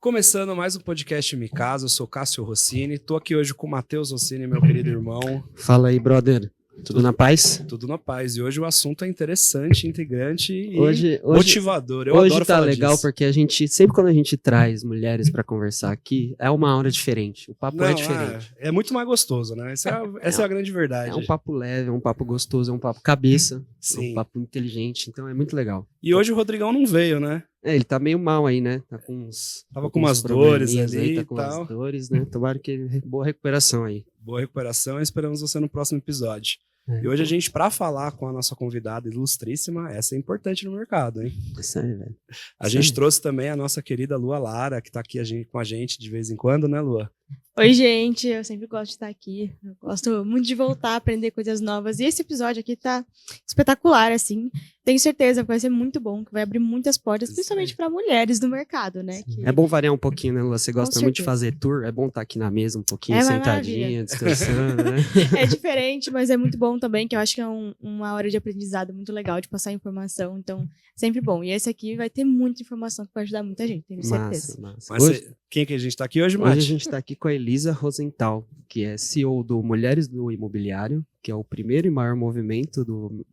Começando mais um podcast Me Casa, eu sou Cássio Rossini, tô aqui hoje com o Matheus Rossini, meu querido irmão. Fala aí, brother. Tudo na paz? Tudo na paz. E hoje o assunto é interessante, intrigante e motivador. Eu adoro falar legal disso. Porque a gente, sempre quando a gente traz mulheres pra conversar aqui, é uma hora diferente. O papo é diferente. É muito mais gostoso, né? Essa é a grande verdade. É um papo leve, é um papo gostoso, é um papo cabeça, Sim. É um papo inteligente, então é muito legal. E hoje o Rodrigão não veio, né? Ele tá meio mal aí, né? Tá com Tava com umas dores ali aí, e tá com tal. umas dores, né? Tomara que boa recuperação aí. Boa recuperação e esperamos você no próximo episódio. E hoje a gente, pra falar com a nossa convidada ilustríssima, essa é importante no mercado, hein? Isso aí, velho. A gente trouxe também a nossa querida Lua Lara, que tá aqui com a gente de vez em quando, né, Lua? Oi, gente, eu sempre gosto de estar aqui, eu gosto muito de voltar a aprender coisas novas, e esse episódio aqui tá espetacular, assim, tenho certeza que vai ser muito bom, que vai abrir muitas portas, principalmente para mulheres do mercado, né? Que... É bom variar um pouquinho, né, Lua? Você gosta muito de fazer tour, é bom estar aqui na mesa um pouquinho, sentadinha, descansando, né? É diferente, mas é muito bom também, que eu acho que é uma hora de aprendizado muito legal, de passar informação, então, sempre bom. E esse aqui vai ter muita informação que vai ajudar muita gente, tenho certeza. Massa. Mas hoje... Quem é que a gente tá aqui hoje, Mati? Hoje a gente tá aqui com a Elisa Rosenthal, que é CEO do Mulheres do Imobiliário, que é o primeiro e maior movimento do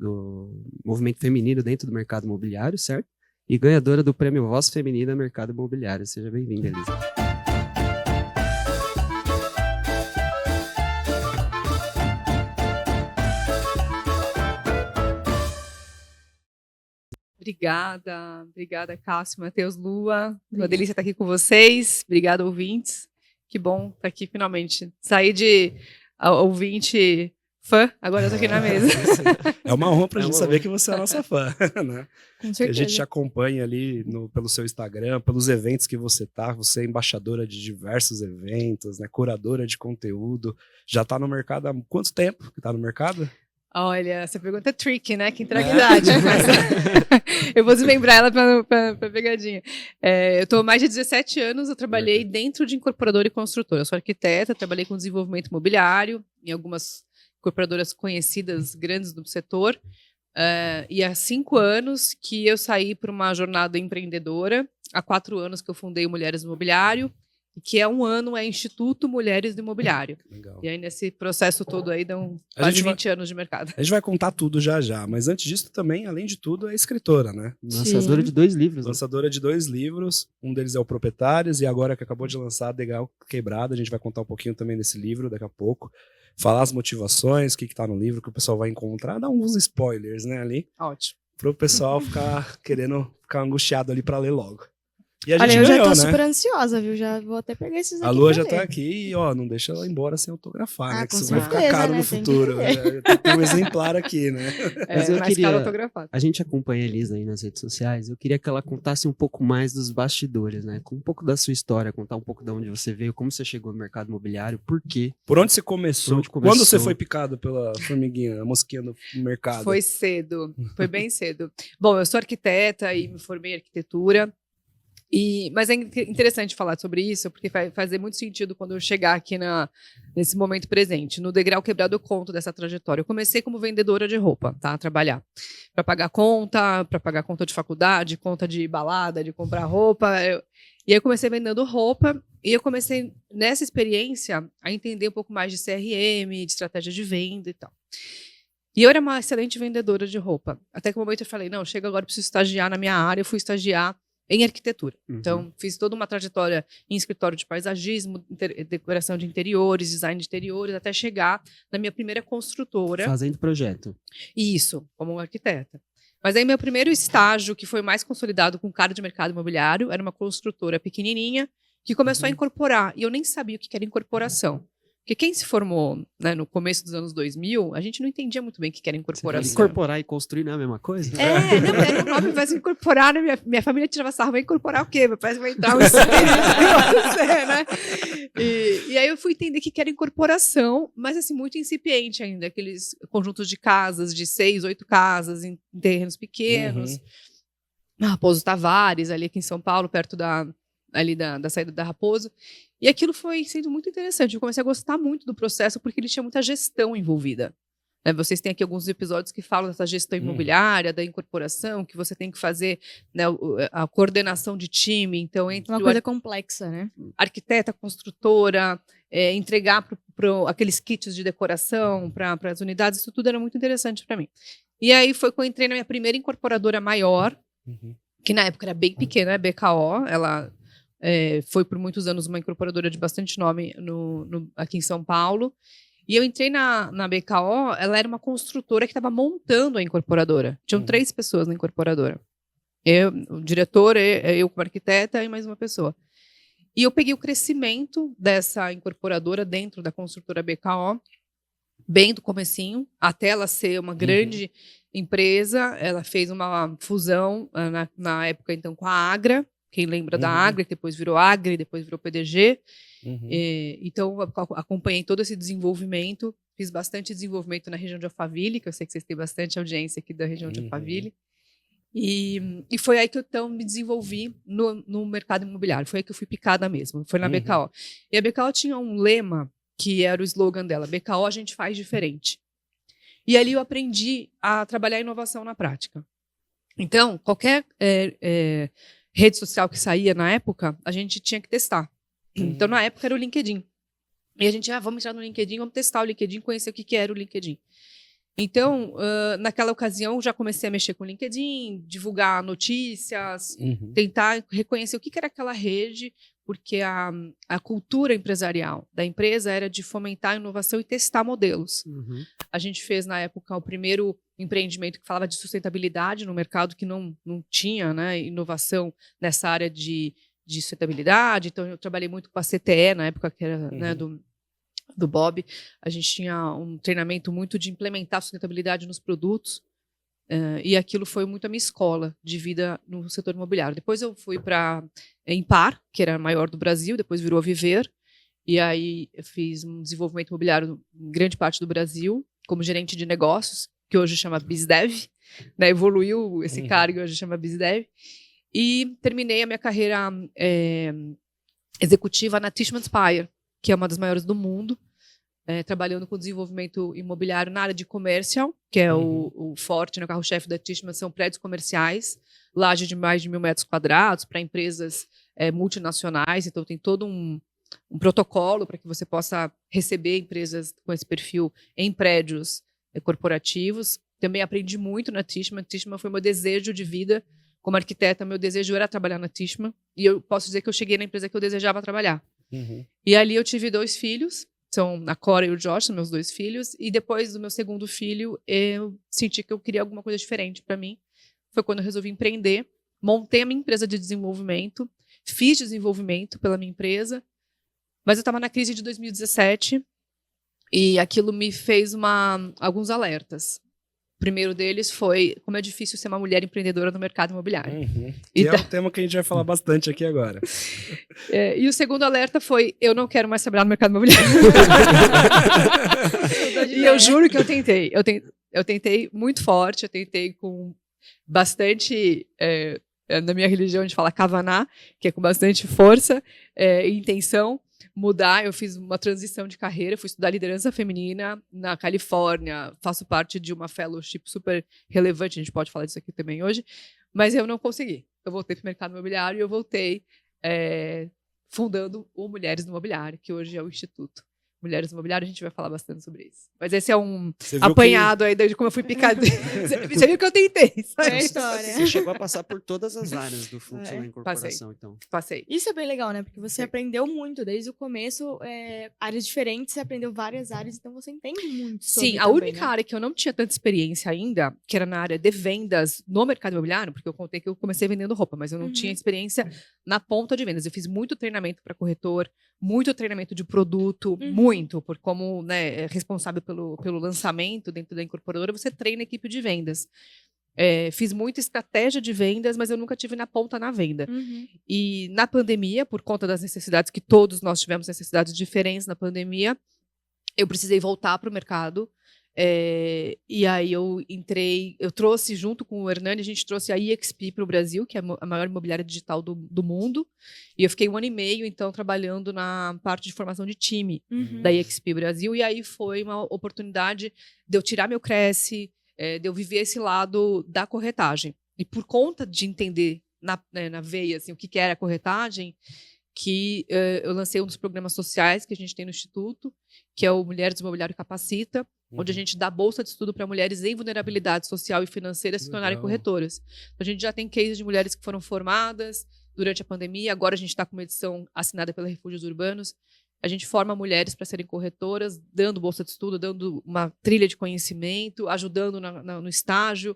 movimento feminino dentro do mercado imobiliário, certo? E ganhadora do Prêmio Voz Feminina Mercado Imobiliário. Seja bem-vinda, Elisa. Obrigada, Cássio, Matheus, Lua. Uma delícia estar aqui com vocês. Obrigada, ouvintes. Que bom estar aqui finalmente. Saí de ouvinte fã, agora eu tô aqui na mesa. É uma honra pra gente saber que você é a nossa fã, né? Com certeza. A gente te acompanha ali pelo seu Instagram, pelos eventos que você tá. Você é embaixadora de diversos eventos, né? Curadora de conteúdo. Já tá no mercado há quanto tempo que tá no mercado? Olha, essa pergunta é tricky, né? Que entrega idade. Mas eu vou desmembrar ela pra pegadinha. Eu estou há mais de 17 anos, eu trabalhei dentro de incorporadora e construtora. Eu sou arquiteta, trabalhei com desenvolvimento imobiliário em algumas incorporadoras conhecidas, grandes do setor. E há 5 anos que eu saí para uma jornada empreendedora. Há 4 anos que eu fundei o Mulheres do Imobiliário. Que é 1 ano, é Instituto Mulheres do Imobiliário. Legal. E aí, nesse processo todo aí, dão quase 20 anos de mercado. A gente vai contar tudo já, mas antes disso também, além de tudo, é escritora, né? Lançadora de 2 livros. Lançadora de 2 livros, um deles é o Proprietários, e agora que acabou de lançar Degrau Quebrado, a gente vai contar um pouquinho também desse livro daqui a pouco. Falar as motivações, o que tá no livro, que o pessoal vai encontrar, dar uns spoilers, né, ali. Ótimo. Pro pessoal ficar querendo ficar angustiado ali pra ler logo. E a Olha, gente eu ganhou, já tô né? super ansiosa, viu? Já vou até pegar esses aqui. A Lua já ler. tá aqui e, ó, não deixa ela ir embora sem autografar, né? Que isso vai certeza, ficar caro né? no futuro. Tem um exemplar aqui, né? Mas eu mais queria... caro autografado. A gente acompanha a Elisa aí nas redes sociais. Eu queria que ela contasse um pouco mais dos bastidores, né? Um pouco da sua história, contar um pouco de onde você veio, como você chegou no mercado imobiliário, por quê? Por onde você começou? Por onde começou? Quando você foi picado pela formiguinha, a mosquinha no mercado? Foi cedo, foi bem cedo. Bom, eu sou arquiteta e me formei em arquitetura. Mas é interessante falar sobre isso, porque vai fazer muito sentido quando eu chegar aqui nesse momento presente. No Degrau Quebrado eu conto dessa trajetória. Eu comecei como vendedora de roupa, tá? A trabalhar. Para pagar conta de faculdade, conta de balada, de comprar roupa. E aí eu comecei vendendo roupa, e eu comecei, nessa experiência, a entender um pouco mais de CRM, de estratégia de venda e tal. E eu era uma excelente vendedora de roupa. Até que o momento eu falei, não, chega agora, eu preciso estagiar na minha área. Eu fui estagiar em arquitetura. Então, fiz toda uma trajetória em escritório de paisagismo, decoração de interiores, design de interiores, até chegar na minha primeira construtora. Fazendo projeto. Isso, como arquiteta. Mas aí meu primeiro estágio, que foi mais consolidado com cara de mercado imobiliário, era uma construtora pequenininha, que começou a incorporar. E eu nem sabia o que era incorporação. Porque quem se formou, né, no começo dos anos 2000, a gente não entendia muito bem o que era incorporação. Incorporar e construir não é a mesma coisa? Não, era um nome, mas incorporar, né? Minha família tirava sarro, vai incorporar o quê? Parece que vai entrar um espírito, né? E aí eu fui entender o que era incorporação, mas assim, muito incipiente ainda, aqueles conjuntos de casas, de 6, 8 casas, em terrenos pequenos. Raposo Tavares, ali aqui em São Paulo, perto da saída da Raposo. E aquilo foi sendo muito interessante. Eu comecei a gostar muito do processo porque ele tinha muita gestão envolvida. Vocês têm aqui alguns episódios que falam dessa gestão imobiliária, da incorporação, que você tem que fazer, né, a coordenação de time. Então, entre Uma coisa complexa, né? arquiteta, construtora, entregar para aqueles kits de decoração para as unidades, isso tudo era muito interessante para mim. E aí foi quando eu entrei na minha primeira incorporadora maior, que na época era bem pequena, a BKO. Ela foi por muitos anos uma incorporadora de bastante nome aqui em São Paulo. E eu entrei na BKO, ela era uma construtora que estava montando a incorporadora. Tinham 3 pessoas na incorporadora. Eu, o diretor, eu como arquiteta e mais uma pessoa. E eu peguei o crescimento dessa incorporadora dentro da construtora BKO, bem do comecinho, até ela ser uma grande empresa. Ela fez uma fusão na época, então, com a Agra. Quem lembra da Agra, que depois virou Agri, depois virou PDG. Então, acompanhei todo esse desenvolvimento, fiz bastante desenvolvimento na região de Alphaville, que eu sei que vocês têm bastante audiência aqui da região de Alphaville. E foi aí que eu então me desenvolvi no mercado imobiliário. Foi aí que eu fui picada mesmo, foi na BKO. E a BKO tinha um lema, que era o slogan dela: BKO a gente faz diferente. E ali eu aprendi a trabalhar inovação na prática. Então, qualquer rede social que saía na época, a gente tinha que testar. Então, na época, era o LinkedIn. E a gente, vamos entrar no LinkedIn, vamos testar o LinkedIn, conhecer o que era o LinkedIn. Então, naquela ocasião, já comecei a mexer com o LinkedIn, divulgar notícias, tentar reconhecer o que era aquela rede, porque a cultura empresarial da empresa era de fomentar a inovação e testar modelos. A gente fez, na época, o primeiro empreendimento que falava de sustentabilidade no mercado, que não tinha, né, inovação nessa área de sustentabilidade. Então, eu trabalhei muito com a CTE, na época, que era né, do Bob. A gente tinha um treinamento muito de implementar sustentabilidade nos produtos, e aquilo foi muito a minha escola de vida no setor imobiliário. Depois eu fui para Impar, que era a maior do Brasil, depois virou a Viver, e aí eu fiz um desenvolvimento imobiliário em grande parte do Brasil, como gerente de negócios, que hoje chama BizDev, né, evoluiu esse cargo, hoje chama BizDev, e terminei a minha carreira executiva na Tishman Speyer, que é uma das maiores do mundo, trabalhando com desenvolvimento imobiliário na área de commercial, que é o forte, né, o carro-chefe da Tishman, são prédios comerciais, laje de mais de 1.000 metros quadrados, para empresas multinacionais. Então, tem todo um protocolo para que você possa receber empresas com esse perfil em prédios corporativos. Também aprendi muito na Tishman. Tishman foi meu desejo de vida. Como arquiteta, meu desejo era trabalhar na Tishman. E eu posso dizer que eu cheguei na empresa que eu desejava trabalhar. E ali eu tive 2 filhos, são a Cora e o Josh, são meus 2 filhos. E depois do meu segundo filho, eu senti que eu queria alguma coisa diferente para mim. Foi quando eu resolvi empreender. Montei a minha empresa de desenvolvimento. Fiz desenvolvimento pela minha empresa. Mas eu estava na crise de 2017 e aquilo me fez alguns alertas. O primeiro deles foi como é difícil ser uma mulher empreendedora no mercado imobiliário. Que é o tema que a gente vai falar bastante aqui agora. E o segundo alerta foi: eu não quero mais trabalhar no mercado imobiliário. E eu juro que eu tentei. Eu tentei muito forte, eu tentei com bastante... na minha religião a gente fala kavaná, que é com bastante força e intenção, mudar. Eu fiz uma transição de carreira, fui estudar liderança feminina na Califórnia, faço parte de uma fellowship super relevante, a gente pode falar disso aqui também hoje, mas eu não consegui. Eu voltei para o mercado imobiliário e eu voltei fundando o Mulheres no Imobiliário, que hoje é o Instituto Mulheres no Imobiliário. A gente vai falar bastante sobre isso. Mas esse é um apanhado aí de como eu fui picada. Você viu que eu tentei. É a história. Você chegou a passar por todas as áreas do fluxo da incorporação, então. Passei. Isso é bem legal, né? Porque você aprendeu muito desde o começo, áreas diferentes, você aprendeu várias áreas, então você entende muito sobre. Sim, a única área que eu não tinha tanta experiência ainda, que era na área de vendas no mercado imobiliário, porque eu contei que eu comecei vendendo roupa, mas eu não tinha experiência na ponta de vendas. Eu fiz muito treinamento para corretor, muito treinamento de produto, muito, por como, né, é responsável pelo lançamento dentro da incorporadora, você treina a equipe de vendas. Fiz muita estratégia de vendas, mas eu nunca tive na ponta na venda. E na pandemia, por conta das necessidades, que todos nós tivemos necessidades diferentes na pandemia, eu precisei voltar para o mercado E aí eu trouxe junto com o Hernani, a gente trouxe a EXP para o Brasil, que é a maior imobiliária digital do mundo. E eu fiquei 1 ano e meio, então, trabalhando na parte de formação de time da EXP Brasil. E aí foi uma oportunidade de eu tirar meu Cresce, de eu viver esse lado da corretagem. E por conta de entender na veia assim, o que era a corretagem, que eu lancei um dos programas sociais que a gente tem no Instituto, que é o Mulheres do Imobiliário Capacita, onde a gente dá bolsa de estudo para mulheres em vulnerabilidade social e financeira se tornarem corretoras. Então, a gente já tem cases de mulheres que foram formadas durante a pandemia, agora a gente está com uma edição assinada pela Refúgios Urbanos. A gente forma mulheres para serem corretoras, dando bolsa de estudo, dando uma trilha de conhecimento, ajudando no estágio.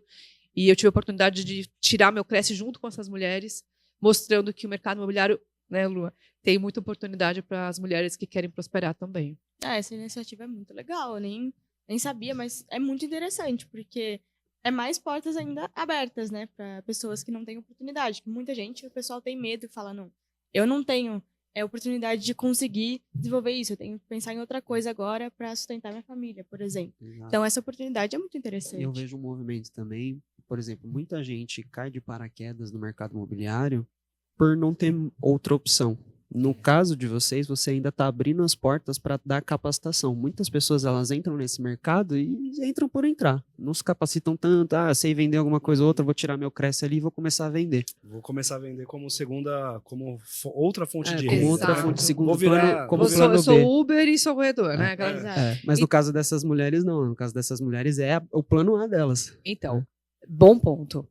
E eu tive a oportunidade de tirar meu Cresce junto com essas mulheres, mostrando que o mercado imobiliário, né, Lua, tem muita oportunidade para as mulheres que querem prosperar também. Essa iniciativa é muito legal, eu nem sabia, mas é muito interessante, porque é mais portas ainda abertas, né, para pessoas que não têm oportunidade. Muita gente, o pessoal tem medo e fala, não, eu não tenho oportunidade de conseguir desenvolver isso, eu tenho que pensar em outra coisa agora para sustentar minha família, por exemplo. Exato. Então, essa oportunidade é muito interessante. Eu vejo um movimento também, por exemplo, muita gente cai de paraquedas no mercado imobiliário por não ter outra opção. No caso de vocês, você ainda está abrindo as portas para dar capacitação. Muitas pessoas elas entram nesse mercado e entram por entrar. Não se capacitam tanto, sei vender alguma coisa ou outra, vou tirar meu Cresce ali e vou começar a vender. Vou começar a vender como segunda, como outra fonte de como renda. outra fonte, segundo plano, eu sou Uber e sou corretor, né? Mas no caso dessas mulheres, não. No caso dessas mulheres, é o plano A delas. Então, bom ponto.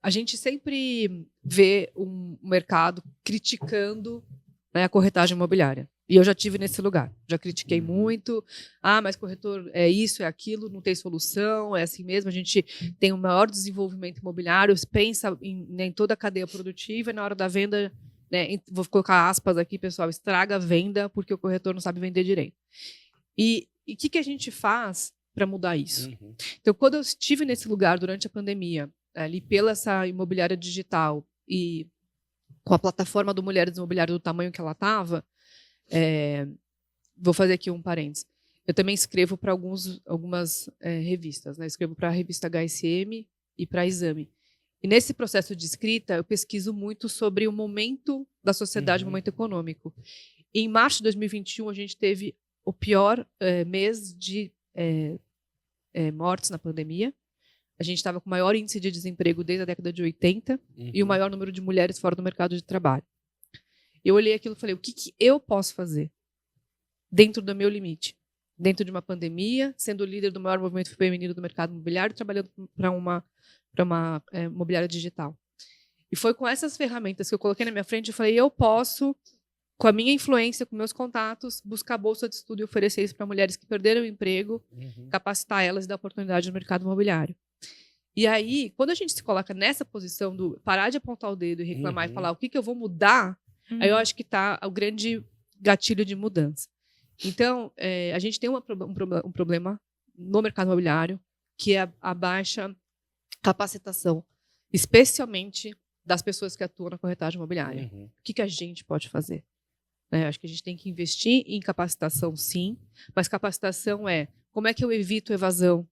A gente sempre vê um mercado criticando, né, a corretagem imobiliária. E eu já tive nesse lugar. Já critiquei muito. Mas corretor é isso, é aquilo, não tem solução, é assim mesmo. A gente tem o maior desenvolvimento imobiliário, pensa em toda a cadeia produtiva e na hora da venda, né, vou colocar aspas aqui, pessoal, estraga a venda porque o corretor não sabe vender direito. E o que a gente faz para mudar isso? Então, quando eu estive nesse lugar durante a pandemia, ali pela essa imobiliária digital e com a plataforma do Mulheres do Imobiliário do tamanho que ela estava, vou fazer aqui um parênteses. Eu também escrevo para algumas revistas, né? Escrevo para a revista HSM e para a Exame. E nesse processo de escrita, eu pesquiso muito sobre o momento da sociedade, o momento econômico. E em março de 2021, a gente teve o pior mês de mortes na pandemia. A gente estava com o maior índice de desemprego desde a década de 80 e o maior número de mulheres fora do mercado de trabalho. Eu olhei aquilo e falei, o que eu posso fazer dentro do meu limite? Dentro de uma pandemia, sendo líder do maior movimento feminino do mercado imobiliário, trabalhando para uma imobiliária digital. E foi com essas ferramentas que eu coloquei na minha frente, eu falei, eu posso, com a minha influência, com meus contatos, buscar bolsa de estudo e oferecer isso para mulheres que perderam o emprego, capacitar elas e dar oportunidade no mercado imobiliário. E aí, quando a gente se coloca nessa posição do parar de apontar o dedo e reclamar e falar o que eu vou mudar, aí eu acho que está o grande gatilho de mudança. Então, a gente tem um problema no mercado imobiliário, que é a baixa capacitação, especialmente das pessoas que atuam na corretagem imobiliária. O que a gente pode fazer? Acho que a gente tem que investir em capacitação, sim, mas capacitação como é que eu evito evasão?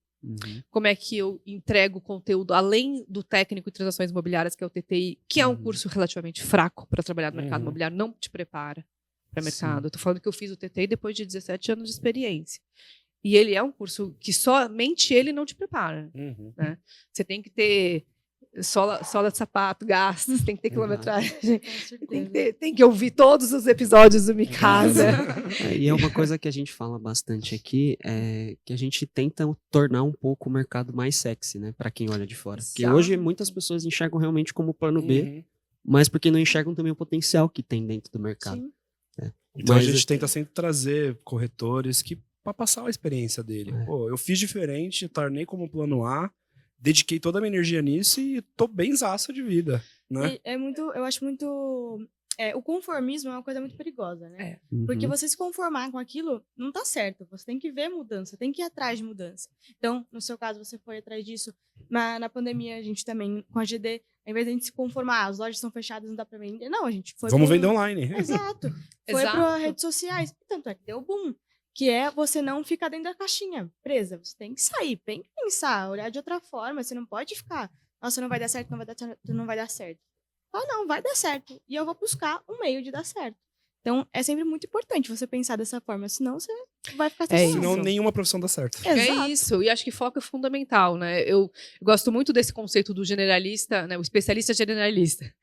Como é que eu entrego conteúdo além do técnico de transações imobiliárias, que é o TTI, que é um curso relativamente fraco para trabalhar no mercado imobiliário, não te prepara para mercado. Eu estou falando que eu fiz o TTI depois de 17 anos de experiência. E ele é um curso que somente ele não te prepara. Né? Você tem que ter sola de sapato, gastos, tem que ter quilometragem, tem que ouvir todos os episódios do Micasa. E é uma coisa que a gente fala bastante aqui, que a gente tenta tornar um pouco o mercado mais sexy, né, para quem olha de fora. Porque hoje muitas pessoas enxergam realmente como plano B, mas porque não enxergam também o potencial que tem dentro do mercado. Então a gente tenta sempre trazer corretores para passar a experiência dele. Pô, eu fiz diferente, tornei como plano A, dediquei toda a minha energia nisso e tô bem zaço de vida, né? Eu acho muito... o conformismo é uma coisa muito perigosa, né? Porque você se conformar com aquilo não tá certo. Você tem que ver mudança, tem que ir atrás de mudança. Então, no seu caso, você foi atrás disso. Na pandemia, a gente também, com a GD, ao invés de a gente se conformar, as lojas são fechadas, não dá pra vender. Não, a gente foi... Vamos vender online. Exato. Foi para redes sociais. Tanto é que deu boom. que é você não ficar dentro da caixinha presa. Você tem que sair, tem que pensar, olhar de outra forma. Você não pode ficar, nossa, não vai dar certo, não vai dar certo, não vai dar certo. Ah, não, vai dar certo. E eu vou buscar um meio de dar certo. Então, é sempre muito importante você pensar dessa forma, senão você vai ficar É sem Senão isso. nenhuma profissão dá certo. Exato. É isso, e acho que foco é fundamental, né? Eu gosto muito desse conceito do generalista, né? O especialista generalista,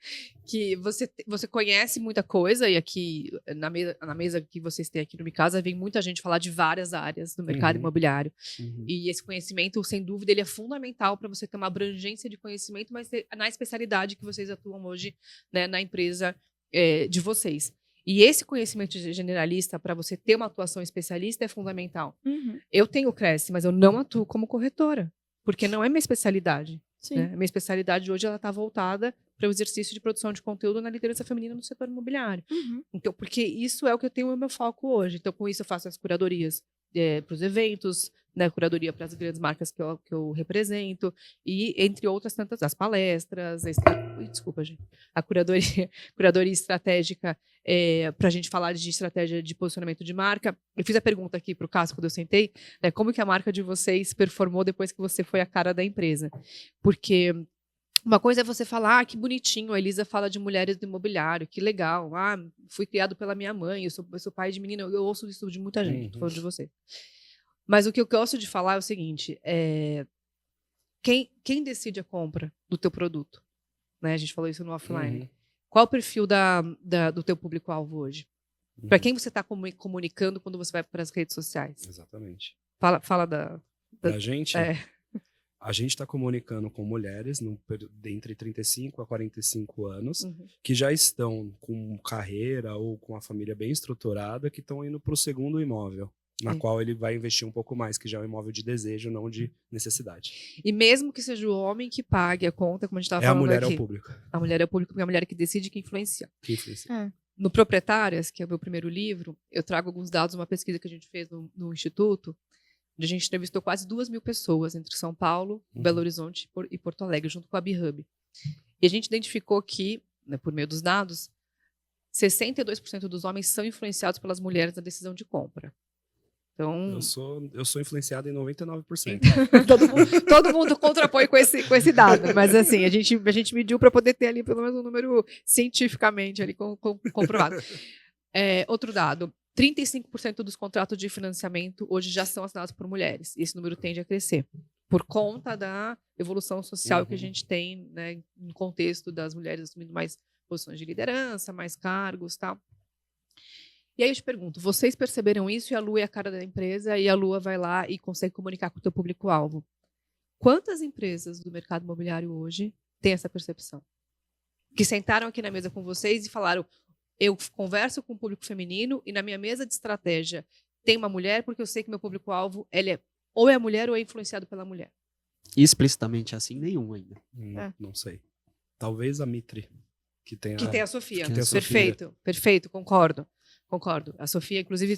que você conhece muita coisa, e aqui na mesa que vocês têm aqui no Mi Casa, vem muita gente falar de várias áreas do mercado imobiliário. E esse conhecimento, sem dúvida, ele é fundamental para você ter uma abrangência de conhecimento, mas na especialidade que vocês atuam hoje, né, na empresa de vocês. E esse conhecimento generalista, para você ter uma atuação especialista, é fundamental. Eu tenho o Cresce, mas eu não atuo como corretora, porque não é minha especialidade. Sim. Né? Minha especialidade hoje está voltada para o exercício de produção de conteúdo na liderança feminina no setor imobiliário. Então, porque isso é o que eu tenho no meu foco hoje. Então, com isso, eu faço as curadorias para os eventos, né, curadoria para as grandes marcas que eu represento, e entre outras tantas, as palestras, desculpa, gente, a curadoria estratégica para a gente falar de estratégia de posicionamento de marca. Eu fiz a pergunta aqui para o Cássio quando eu sentei, né, como que a marca de vocês performou depois que você foi a cara da empresa? Porque uma coisa é você falar, que bonitinho, a Elisa fala de mulheres do imobiliário, que legal, fui criado pela minha mãe, eu sou pai de menina, eu ouço isso de muita gente, tô falando de você. Mas o que eu gosto de falar é o seguinte, quem decide a compra do teu produto? Né? A gente falou isso no offline. Qual o perfil do teu público-alvo hoje? Para quem você está comunicando quando você vai para as redes sociais? Exatamente. Fala da Pra gente, a gente está comunicando com mulheres entre 35 a 45 anos, que já estão com carreira ou com a família bem estruturada, que estão indo para o segundo imóvel, na qual ele vai investir um pouco mais, que já é um imóvel de desejo, não de necessidade. E mesmo que seja o homem que pague a conta, como a gente estava falando aqui. A mulher é o público. A mulher é o público, porque é a mulher que decide, que influencia. Que influencia. No Proprietárias, que é o meu primeiro livro, eu trago alguns dados, uma pesquisa que a gente fez no Instituto, onde a gente entrevistou quase 2.000 pessoas entre São Paulo, Belo Horizonte e Porto Alegre, junto com a B-Hub. E a gente identificou que, né, por meio dos dados, 62% dos homens são influenciados pelas mulheres na decisão de compra. Então, eu sou influenciado em 99%. todo mundo contrapõe com esse dado, mas assim, a gente mediu para poder ter ali pelo menos um número cientificamente ali comprovado. Outro dado, 35% dos contratos de financiamento hoje já são assinados por mulheres. E esse número tende a crescer por conta da evolução social que a gente tem, né, no contexto das mulheres assumindo mais posições de liderança, mais cargos e tal. E aí eu te pergunto, vocês perceberam isso e a Lu é a cara da empresa e a Lua vai lá e consegue comunicar com o teu público-alvo. Quantas empresas do mercado imobiliário hoje têm essa percepção? Que sentaram aqui na mesa com vocês e falaram, eu converso com o público feminino e na minha mesa de estratégia tem uma mulher porque eu sei que meu público-alvo ou é mulher ou é influenciado pela mulher. Explicitamente assim, nenhum ainda. Não sei. Talvez a Mitre, que tem a Sofia. Perfeito, concordo. A Sofia, inclusive,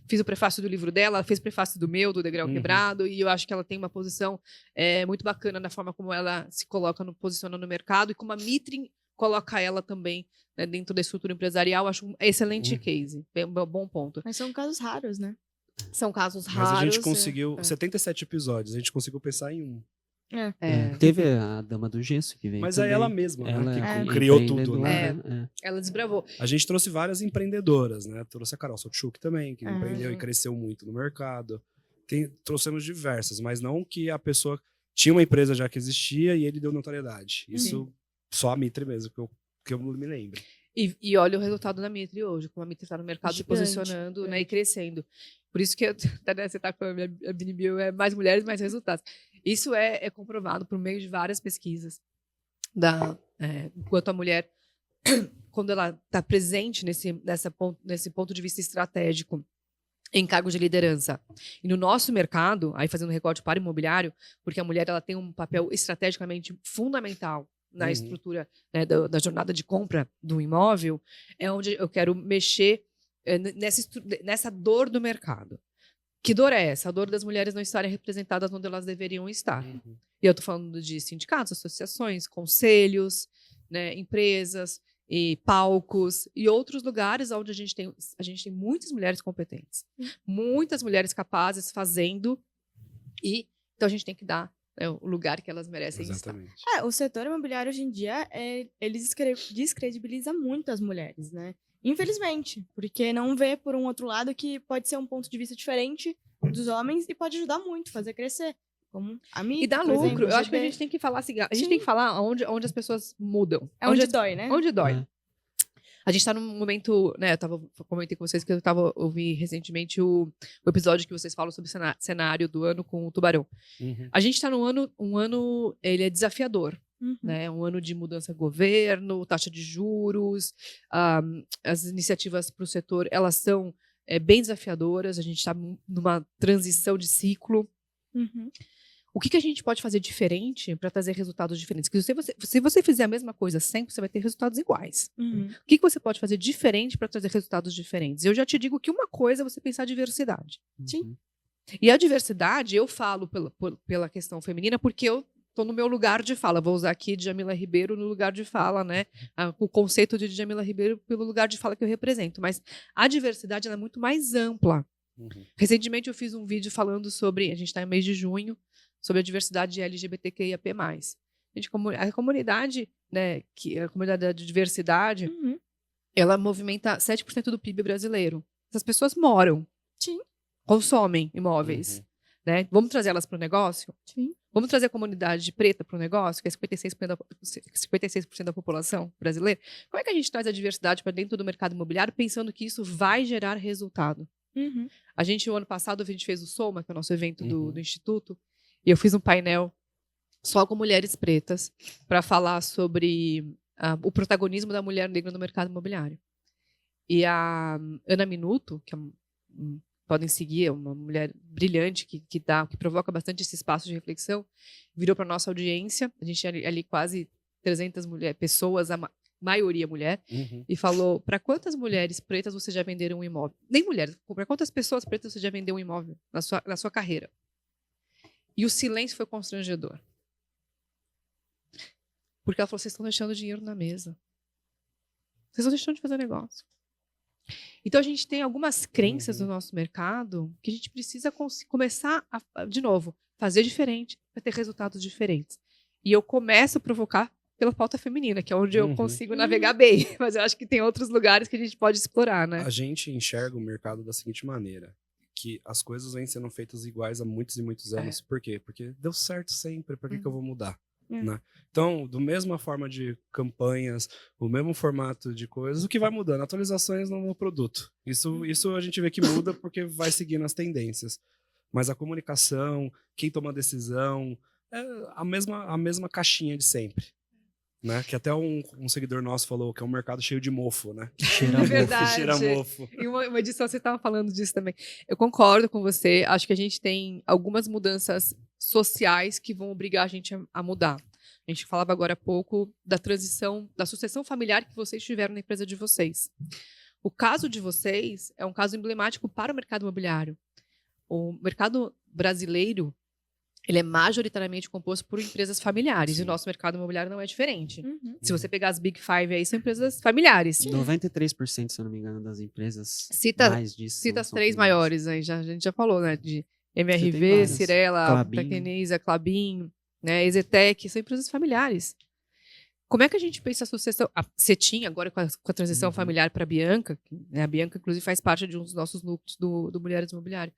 fiz o prefácio do livro dela, ela fez o prefácio do meu, do Degrau Quebrado, e eu acho que ela tem uma posição muito bacana na forma como ela se posiciona no mercado e como a Mitre coloca ela também, né, dentro da estrutura empresarial. Acho um excelente case, um bom ponto. Mas são casos raros, né? São casos raros. Mas a gente conseguiu, 77 episódios, a gente conseguiu pensar em um. Teve a Dama do Gesso que veio. Mas também. é ela mesma, ela né, que criou tudo, né? Ela desbravou. A gente trouxe várias empreendedoras, né? Trouxe a Carol Sotchuk também, que empreendeu e cresceu muito no mercado. Trouxemos diversas, mas não que a pessoa tinha uma empresa já que existia e ele deu notoriedade. Isso só a Mitre mesmo, que eu me lembro. E olha o resultado da Mitre hoje, como a Mitre está no mercado se posicionando, né, e crescendo. Por isso que você está com a BNB, mais mulheres, mais resultados. Isso é comprovado por meio de várias pesquisas. Enquanto a mulher, quando ela está presente nesse ponto de vista estratégico, em cargos de liderança. E no nosso mercado, aí fazendo recorte para o imobiliário, porque a mulher ela tem um papel estrategicamente fundamental na estrutura, né, da jornada de compra do imóvel, é onde eu quero mexer nessa dor do mercado. Que dor é essa? A dor das mulheres não estarem representadas onde elas deveriam estar. E eu estou falando de sindicatos, associações, conselhos, né, empresas. e palcos e outros lugares onde a gente tem muitas mulheres competentes, muitas mulheres capazes fazendo, e então a gente tem que dar o lugar que elas merecem estar. Exatamente. O setor imobiliário hoje em dia, ele descredibiliza muito as mulheres, né? Infelizmente, porque não vê por um outro lado que pode ser um ponto de vista diferente dos homens e pode ajudar muito, fazer crescer. Como a mídia, E dá por lucro. exemplo, Eu acho que a GB. gente tem que falar assim, a gente Sim. tem que falar onde as pessoas mudam. É onde dói, né? Onde dói. É. A gente tá num momento, né, comentei com vocês que eu ouvi recentemente o episódio que vocês falam sobre o cenário do ano com o Tubarão. Uhum. A gente tá um ano, ele é desafiador, Uhum. né? Um ano de mudança de governo, taxa de juros, as iniciativas para o setor, elas são bem desafiadoras, a gente está numa transição de ciclo. Uhum. O que a gente pode fazer diferente para trazer resultados diferentes? Porque se você fizer a mesma coisa sempre, você vai ter resultados iguais. Uhum. O que você pode fazer diferente para trazer resultados diferentes? Eu já te digo que uma coisa é você pensar diversidade. Sim. E a diversidade, eu falo pela questão feminina, porque eu estou no meu lugar de fala. Vou usar aqui Djamila Ribeiro no lugar de fala, né? O conceito de Djamila Ribeiro pelo lugar de fala que eu represento. Mas a diversidade ela é muito mais ampla. Uhum. Recentemente eu fiz um vídeo falando sobre, a gente está em mês de junho, sobre a diversidade LGBTQIAP+. A comunidade, né, a comunidade da diversidade, Uhum. ela movimenta 7% do PIB brasileiro. Essas pessoas moram. Sim. Consomem imóveis. Uhum. Né? Vamos trazer elas para o negócio? Sim. Vamos trazer a comunidade preta para o negócio, que é 56% da população brasileira? Como é que a gente traz a diversidade para dentro do mercado imobiliário pensando que isso vai gerar resultado? Uhum. O ano passado, a gente fez o Soma, que é o nosso evento Uhum. do Instituto, e eu fiz um painel só com mulheres pretas para falar sobre o protagonismo da mulher negra no mercado imobiliário. E a Ana Minuto, que podem seguir, é uma mulher brilhante que provoca bastante esse espaço de reflexão, virou para nossa audiência, a gente tinha ali quase 300 pessoas, a maioria mulher, Uhum. e falou: para quantas mulheres pretas você já venderam um imóvel? Nem mulheres, para quantas pessoas pretas você já vendeu um imóvel na sua carreira? E o silêncio foi constrangedor. Porque ela falou: vocês estão deixando dinheiro na mesa. Vocês estão deixando de fazer negócio. Então, a gente tem algumas crenças no nosso mercado que a gente precisa começar de novo, fazer diferente para ter resultados diferentes. E eu começo a provocar pela pauta feminina, que é onde eu consigo navegar bem. Mas eu acho que tem outros lugares que a gente pode explorar, né? A gente enxerga o mercado da seguinte maneira, que as coisas vêm sendo feitas iguais há muitos e muitos anos. Por quê? Porque deu certo sempre, por que eu vou mudar? Né? Então, do mesma forma de campanhas, o mesmo formato de coisas, o que vai mudando? Atualizações no produto. Isso a gente vê que muda porque vai seguindo as tendências. Mas a comunicação, quem toma a decisão, é a mesma caixinha de sempre. Né? Que até um seguidor nosso falou que é um mercado cheio de mofo, né? Cheira mofo. Verdade. Cheira mofo. Em uma edição você estava falando disso também. Eu concordo com você. Acho que a gente tem algumas mudanças sociais que vão obrigar a gente a mudar. A gente falava agora há pouco da transição, da sucessão familiar que vocês tiveram na empresa de vocês. O caso de vocês é um caso emblemático para o mercado imobiliário. O mercado brasileiro, ele é majoritariamente composto por empresas familiares. Sim. E o nosso mercado imobiliário não é diferente. Uhum. Se você pegar as Big Five aí, são empresas familiares. 93%, se eu não me engano, das empresas. Cita mais disso. as são três familiares. maiores aí, a gente já falou, né? De Você tem MRV, várias. Cirela, Klabin. Tecnisa, Klabin, né? Exetec, são empresas familiares. Como é que a gente pensa a sucessão? A Cetim, agora com a transição familiar para a Bianca, né? A Bianca, inclusive, faz parte de um dos nossos núcleos do Mulheres Imobiliário.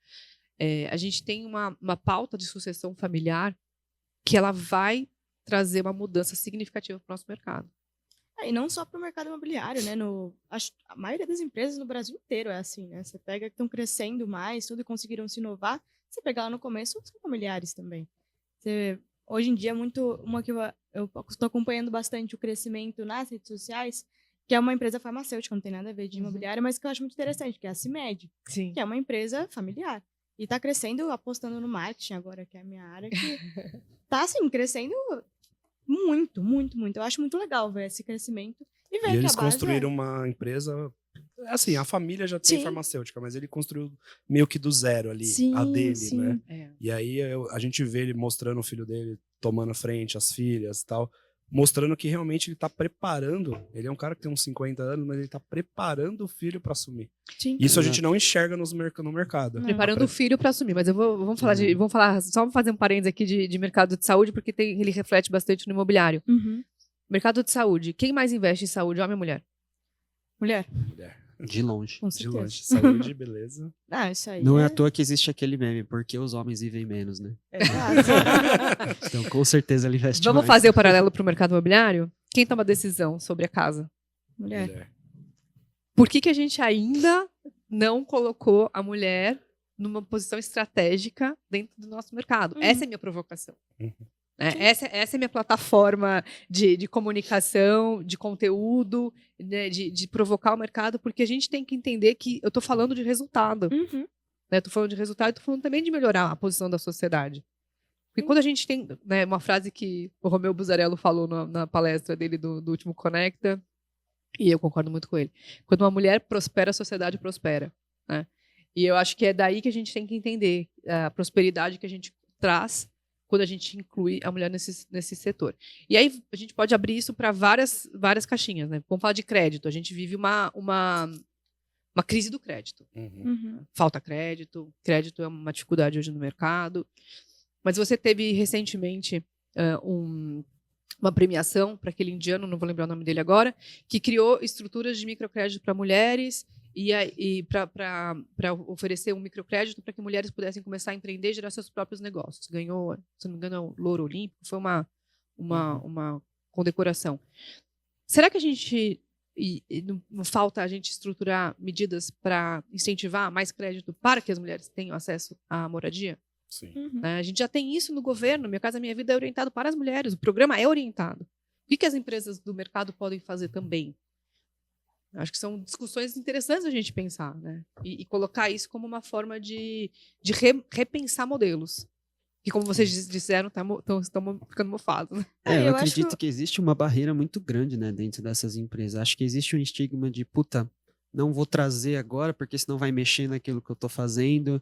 A gente tem uma pauta de sucessão familiar que ela vai trazer uma mudança significativa para o nosso mercado. E não só para o mercado imobiliário, né? A maioria das empresas no Brasil inteiro é assim, né? Você pega que estão crescendo mais, tudo e conseguiram se inovar. Você pegar lá no começo, são familiares também. Hoje em dia, uma que eu estou acompanhando bastante o crescimento nas redes sociais, que é uma empresa farmacêutica, não tem nada a ver de imobiliária, mas que eu acho muito interessante, que é a CIMED, Sim. que é uma empresa familiar. E está crescendo, apostando no marketing agora, que é a minha área, que está, assim, crescendo muito, muito, muito. Eu acho muito legal ver esse crescimento e ver E que eles a base construíram uma empresa. Assim, a família já tem Sim. farmacêutica, mas ele construiu meio que do zero ali, Sim, a dele, sim. né? E aí a gente vê ele mostrando o filho dele tomando a frente, as filhas e tal. mostrando que realmente ele tá preparando, ele é um cara que tem uns 50 anos, mas ele tá preparando o filho para assumir. Sim. Isso a gente não enxerga no mercado. Não. Preparando o filho para assumir, mas vamos falar só fazer um parênteses aqui de mercado de saúde, porque ele reflete bastante no imobiliário. Uhum. Mercado de saúde, quem mais investe em saúde, homem ou mulher? Mulher, Mulher. De longe. com De certeza. longe, saúde, beleza. Ah, isso aí. Não é à toa que existe aquele meme, porque os homens vivem menos, né? Exato. Então, com certeza ele investe Vamos mais. fazer o paralelo para o mercado imobiliário? Quem toma decisão sobre a casa? Mulher. Mulher. Por que a gente ainda não colocou a mulher numa posição estratégica dentro do nosso mercado? Uhum. Essa é a minha provocação. Uhum. Essa é a minha plataforma de comunicação, de conteúdo, né, de provocar o mercado, porque a gente tem que entender que eu estou falando de resultado. Uhum. Né? Estou falando de resultado e estou falando também de melhorar a posição da sociedade. Porque quando a gente tem, né, uma frase que o Romeu Buzarello falou na palestra dele do último Conecta, e eu concordo muito com ele. Quando uma mulher prospera, a sociedade prospera. Né? E eu acho que é daí que a gente tem que entender a prosperidade que a gente traz quando a gente inclui a mulher nesse setor. E aí a gente pode abrir isso para várias caixinhas. Né? Vamos falar de crédito. A gente vive uma crise do crédito. Uhum. Uhum. Falta crédito é uma dificuldade hoje no mercado. Mas você teve recentemente uma premiação para aquele indiano, não vou lembrar o nome dele agora, que criou estruturas de microcrédito para mulheres e para oferecer um microcrédito para que mulheres pudessem começar a empreender e gerar seus próprios negócios. Ganhou, se não me engano, o Louro Olímpico, foi uma condecoração. Será que a gente não falta a gente estruturar medidas para incentivar mais crédito para que as mulheres tenham acesso à moradia? Sim. Uhum. A gente já tem isso no governo. Minha Casa Minha Vida é orientado para as mulheres. O programa é orientado. O que as empresas do mercado podem fazer também? Acho que são discussões interessantes a gente pensar, né? E colocar isso como uma forma de repensar modelos. Que, como vocês disseram, estão ficando mofados. Né? Eu eu acredito acho- que existe uma barreira muito grande, né, dentro dessas empresas. Acho que existe um estigma de, puta, não vou trazer agora, porque senão vai mexer naquilo que eu tô fazendo.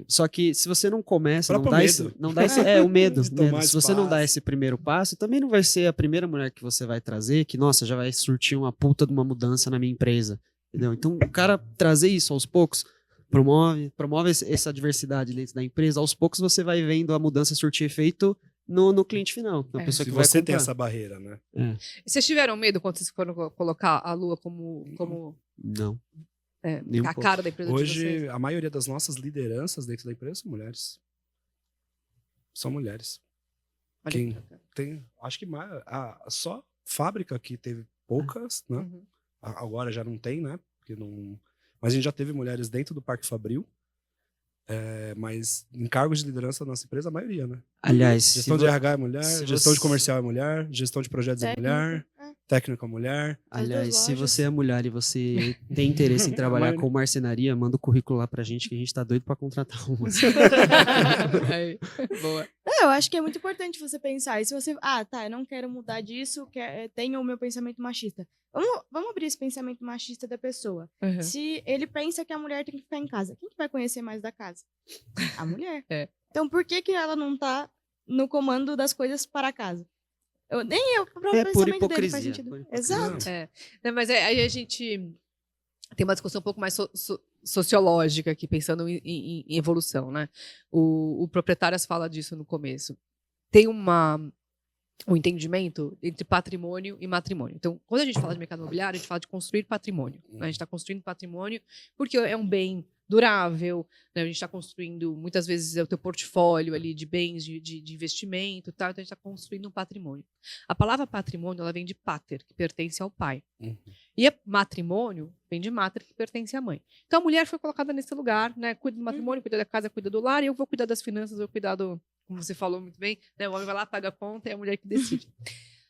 Só que se você não começa, Próprio medo. o medo. De tomar Se você não dá espaço. esse primeiro passo, também não vai ser a primeira mulher que você vai trazer, que, nossa, já vai surtir uma puta de uma mudança na minha empresa. Entendeu? Então, o cara trazer isso aos poucos, promove essa diversidade dentro da empresa, aos poucos você vai vendo a mudança surtir efeito no cliente final, na pessoa Se que vai você tem comprar. essa barreira, né? E vocês tiveram medo quando vocês foram colocar a Lua como Não. Nem um a pouco. cara da empresa de Hoje, vocês? a maioria das nossas lideranças dentro da empresa são mulheres. São mulheres. Olha Quem que bacana. tem, acho que só fábrica que teve poucas, né? Uhum. Agora já não tem, né? Porque não... Mas a gente já teve mulheres dentro do Parque Fabril. Mas em cargos de liderança da nossa empresa, a maioria, né? Aliás, Gestão de RH é mulher, se gestão de você- comercial é mulher, gestão de projetos é mulher, técnica é mulher. As Aliás, duas se lojas. você é mulher e você tem interesse em trabalhar maioria. com marcenaria, manda o currículo lá pra gente que a gente tá doido pra contratar uma. Aí, boa. Eu acho que é muito importante você pensar. E se você. Ah, tá, eu não quero mudar disso, tenho o meu pensamento machista. Vamos abrir esse pensamento machista da pessoa. Uhum. Se ele pensa que a mulher tem que ficar em casa, quem que vai conhecer mais da casa? A mulher. É. Então por que ela não tá no comando das coisas para casa? Nem eu, o próprio É por pensamento dele faz hipocrisia, sentido. por hipocrisia. Exato. Né, mas aí a gente tem uma discussão um pouco mais sociológica aqui, pensando em evolução, né? O Proprietárias fala disso no começo. Tem um entendimento entre patrimônio e matrimônio. Então, quando a gente fala de mercado imobiliário, a gente fala de construir patrimônio. Né? A gente está construindo patrimônio porque é um bem durável, né? A gente está construindo, muitas vezes, é o teu portfólio ali de bens, de investimento, tá? Então a gente está construindo um patrimônio. A palavra patrimônio, ela vem de pater, que pertence ao pai. Uhum. E matrimônio vem de mater, que pertence à mãe. Então a mulher foi colocada nesse lugar, né? Cuida do matrimônio, cuida da casa, cuida do lar, e eu vou cuidar das finanças, eu vou cuidar como você falou muito bem, né? O homem vai lá, paga a conta, e é a mulher que decide.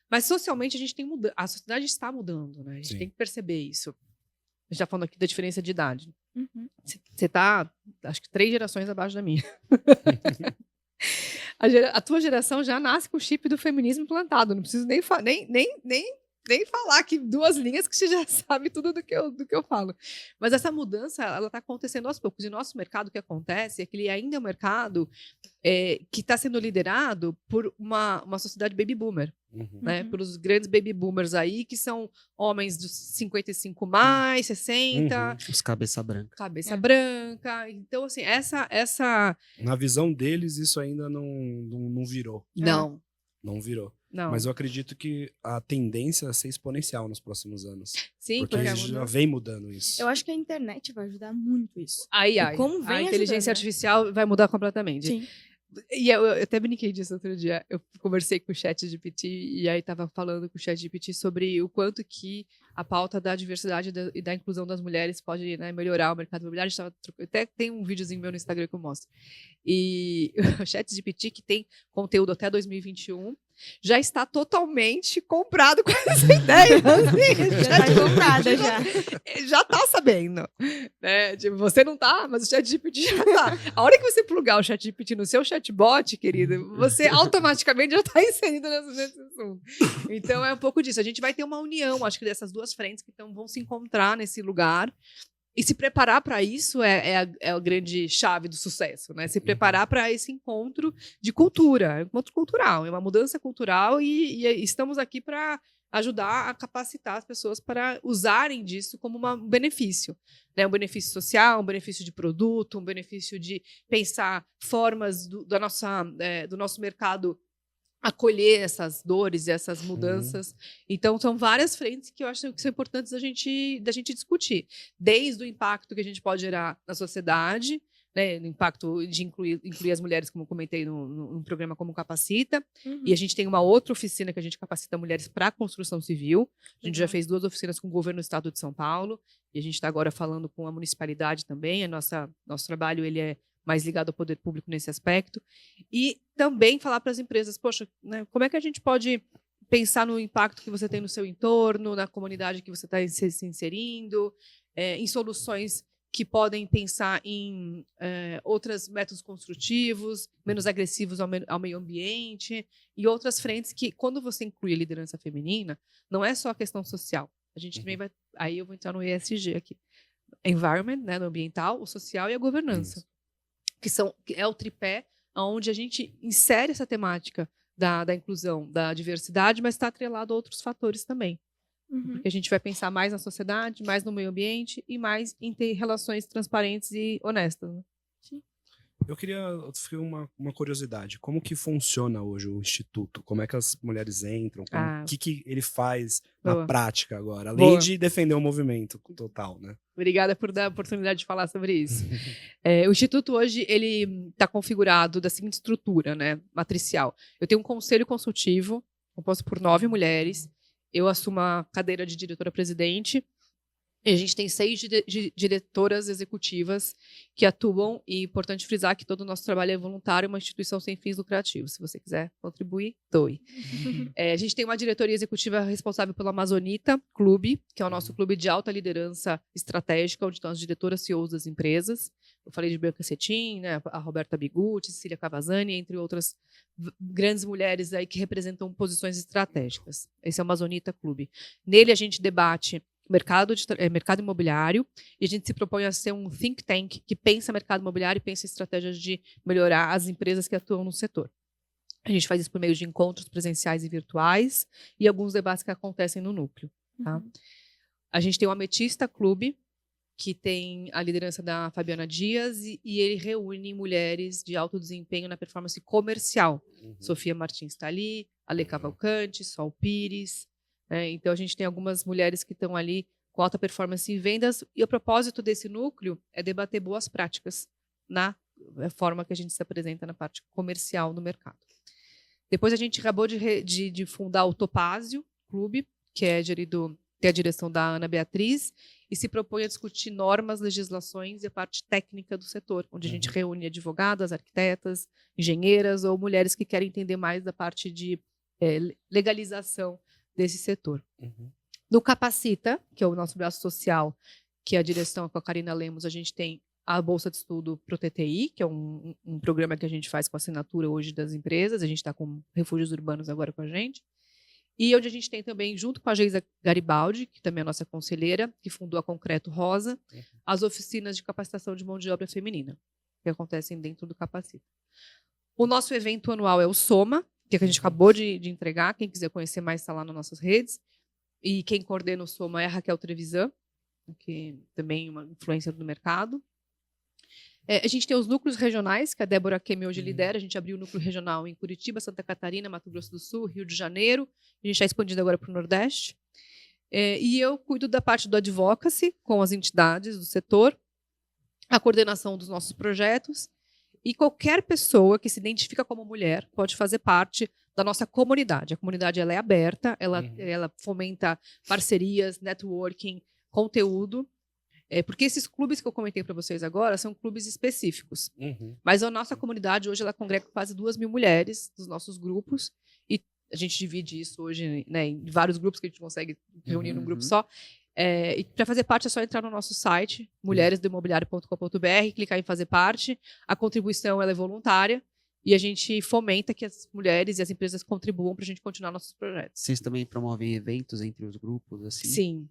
Mas socialmente a gente tem mudado, a sociedade está mudando, né? A gente Sim. tem que perceber isso. A gente está falando aqui da diferença de idade. Uhum. Você está, acho que 3 gerações abaixo da minha. A tua geração já nasce com o chip do feminismo implantado. Não preciso nem nem falar aqui 2 linhas que você já sabe tudo do que eu falo. Mas essa mudança, ela está acontecendo aos poucos. E nosso mercado, o que acontece é que ele ainda é um mercado que está sendo liderado por uma sociedade baby boomer. Né, pelos grandes baby boomers aí, que são homens dos 55 mais, 60. Os cabeça branca. Cabeça branca. Então, assim, essa... Na visão deles, isso ainda não virou. Não. Não virou. Não. Mas eu acredito que a tendência é ser exponencial nos próximos anos. Sim, porque já vem mudando isso. Eu acho que a internet vai ajudar muito isso. Ai. Como vem a inteligência ajudando, né? artificial vai mudar completamente. Sim. E eu até brinquei disso outro dia. Eu conversei com o ChatGPT e aí tava falando com o ChatGPT sobre o quanto que a pauta da diversidade e da inclusão das mulheres pode, né, melhorar o mercado imobiliário. Até tem um videozinho meu no Instagram que eu mostro. E o ChatGPT, que tem conteúdo até 2021, já está totalmente comprado com essa ideia. Assim, Já tá comprada, já. Já tá sabendo. Né? Tipo, você não tá, mas o ChatGPT já tá. A hora que você plugar o ChatGPT no seu chatbot, querido, você automaticamente já tá inserido nesse assunto. Então é um pouco disso. A gente vai ter uma união, acho que dessas 2 frentes que vão se encontrar nesse lugar. E se preparar para isso é a grande chave do sucesso, né? Se preparar para esse encontro de cultura, encontro cultural, é uma mudança cultural e estamos aqui para ajudar a capacitar as pessoas para usarem disso como um benefício, né? Um benefício social, um benefício de produto, um benefício de pensar formas do nosso mercado acolher essas dores e essas mudanças. Então, são várias frentes que eu acho que são importantes da gente discutir. Desde o impacto que a gente pode gerar na sociedade, né, o impacto de incluir as mulheres, como eu comentei num programa como Capacita. E a gente tem uma outra oficina que a gente capacita mulheres para a construção civil. A gente já fez 2 oficinas com o governo do estado de São Paulo. E a gente está agora falando com a municipalidade também. Nosso trabalho ele é mais ligado ao poder público nesse aspecto. E também falar para as empresas, poxa, né, como é que a gente pode pensar no impacto que você tem no seu entorno, na comunidade que você está se inserindo, em soluções que podem pensar em outros métodos construtivos, menos agressivos ao meio ambiente, e outras frentes que, quando você inclui a liderança feminina, não é só a questão social. A gente também vai... Aí eu vou entrar no ESG aqui. Environment, né, no ambiental, o social e a governança. Que é o tripé onde a gente insere essa temática da inclusão, da diversidade, mas está atrelado a outros fatores também. Porque a gente vai pensar mais na sociedade, mais no meio ambiente e mais em ter relações transparentes e honestas. Né? Sim. Eu queria uma curiosidade. Como que funciona hoje o Instituto? Como é que as mulheres entram? O que ele faz na prática agora? Além de defender o movimento total, né? Obrigada por dar a oportunidade de falar sobre isso. O Instituto hoje ele está configurado da seguinte estrutura, né, matricial. Eu tenho um conselho consultivo, composto por 9 mulheres. Eu assumo a cadeira de diretora-presidente. E a gente tem 6 diretoras executivas que atuam, e é importante frisar que todo o nosso trabalho é voluntário, uma instituição sem fins lucrativos. Se você quiser contribuir, doe. A gente tem uma diretoria executiva responsável pelo Amazonita Clube, que é o nosso clube de alta liderança estratégica, onde estão as diretoras CEOs das empresas. Eu falei de Bianca Cetim, né, a Roberta Bigutti, Cecília Cavazzani, entre outras grandes mulheres aí que representam posições estratégicas. Esse é o Amazonita Clube. Nele a gente debate mercado imobiliário, e a gente se propõe a ser um think tank que pensa mercado imobiliário e pensa estratégias de melhorar as empresas que atuam no setor. A gente faz isso por meio de encontros presenciais e virtuais e alguns debates que acontecem no núcleo. Tá? A gente tem o Ametista Clube, que tem a liderança da Fabiana Dias, e ele reúne mulheres de alto desempenho na performance comercial. Sofia Martins está ali, Ale Cavalcante, Sol Pires. Então, a gente tem algumas mulheres que estão ali com alta performance em vendas, e o propósito desse núcleo é debater boas práticas na forma que a gente se apresenta na parte comercial do mercado. Depois, a gente acabou de fundar o Topázio Clube, que tem a direção da Ana Beatriz, e se propõe a discutir normas, legislações e a parte técnica do setor, onde a gente reúne advogadas, arquitetas, engenheiras ou mulheres que querem entender mais da parte de legalização desse setor. No Capacita, que é o nosso braço social, que é a direção com a Karina Lemos, a gente tem a Bolsa de Estudo para o TTI, que é um programa que a gente faz com assinatura hoje das empresas. A gente está com refúgios urbanos agora com a gente. E onde a gente tem também, junto com a Geisa Garibaldi, que também é a nossa conselheira, que fundou a Concreto Rosa, as oficinas de capacitação de mão de obra feminina, que acontecem dentro do Capacita. O nosso evento anual é o Soma, que a gente acabou de entregar. Quem quiser conhecer mais está lá nas nossas redes. E quem coordena o Soma é a Raquel Trevisan, que também é uma influência do mercado. A gente tem os núcleos regionais, que a Débora Kemi hoje lidera. A gente abriu o núcleo regional em Curitiba, Santa Catarina, Mato Grosso do Sul, Rio de Janeiro. A gente está expandindo agora para o Nordeste. E eu cuido da parte do advocacy, com as entidades do setor, a coordenação dos nossos projetos. E qualquer pessoa que se identifica como mulher pode fazer parte da nossa comunidade. A comunidade ela é aberta, ela fomenta parcerias, networking, conteúdo. Porque esses clubes que eu comentei para vocês agora são clubes específicos. Mas a nossa comunidade hoje ela congrega quase 2.000 mulheres dos nossos grupos. E a gente divide isso hoje, né, em vários grupos que a gente consegue reunir num grupo só. E para fazer parte é só entrar no nosso site, mulheresdoimobiliario.com.br, clicar em fazer parte. A contribuição ela é voluntária e a gente fomenta que as mulheres e as empresas contribuam para a gente continuar nossos projetos. Vocês também promovem eventos entre os grupos, assim? Sim.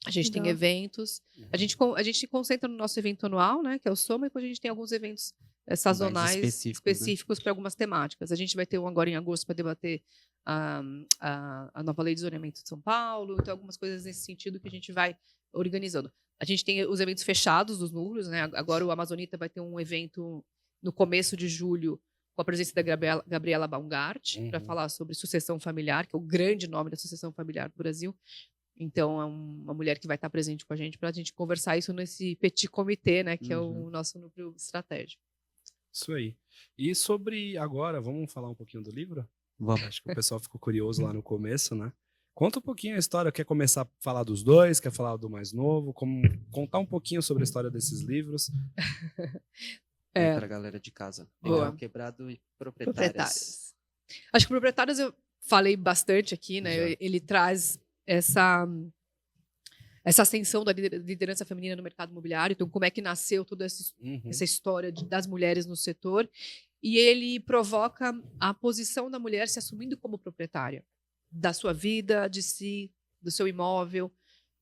A gente tem eventos. A gente concentra no nosso evento anual, né, que é o Soma, e depois a gente tem alguns eventos sazonais específicos, né, para algumas temáticas. A gente vai ter um agora em agosto para debater a nova lei de zoneamento de São Paulo, então algumas coisas nesse sentido que a gente vai organizando. A gente tem os eventos fechados dos núcleos, né? Agora o Amazonita vai ter um evento no começo de julho com a presença da Gabriela Baumgart, para falar sobre sucessão familiar, que é o grande nome da sucessão familiar do Brasil. Então, é uma mulher que vai estar presente com a gente para a gente conversar isso nesse petit comitê, né, que é o nosso núcleo estratégico. Isso aí. E sobre agora, vamos falar um pouquinho do livro? Vamos. Acho que o pessoal ficou curioso lá no começo, né? Conta um pouquinho a história. Quer começar a falar dos dois? Quer falar do mais novo? Contar um pouquinho sobre a história desses livros? Para a galera de casa. Legal, Quebrado e Proprietárias. Acho que Proprietárias eu falei bastante aqui, né? Ele traz essa ascensão da liderança feminina no mercado imobiliário. Então, como é que nasceu toda essa história das mulheres no setor. E ele provoca a posição da mulher se assumindo como proprietária da sua vida, de si, do seu imóvel.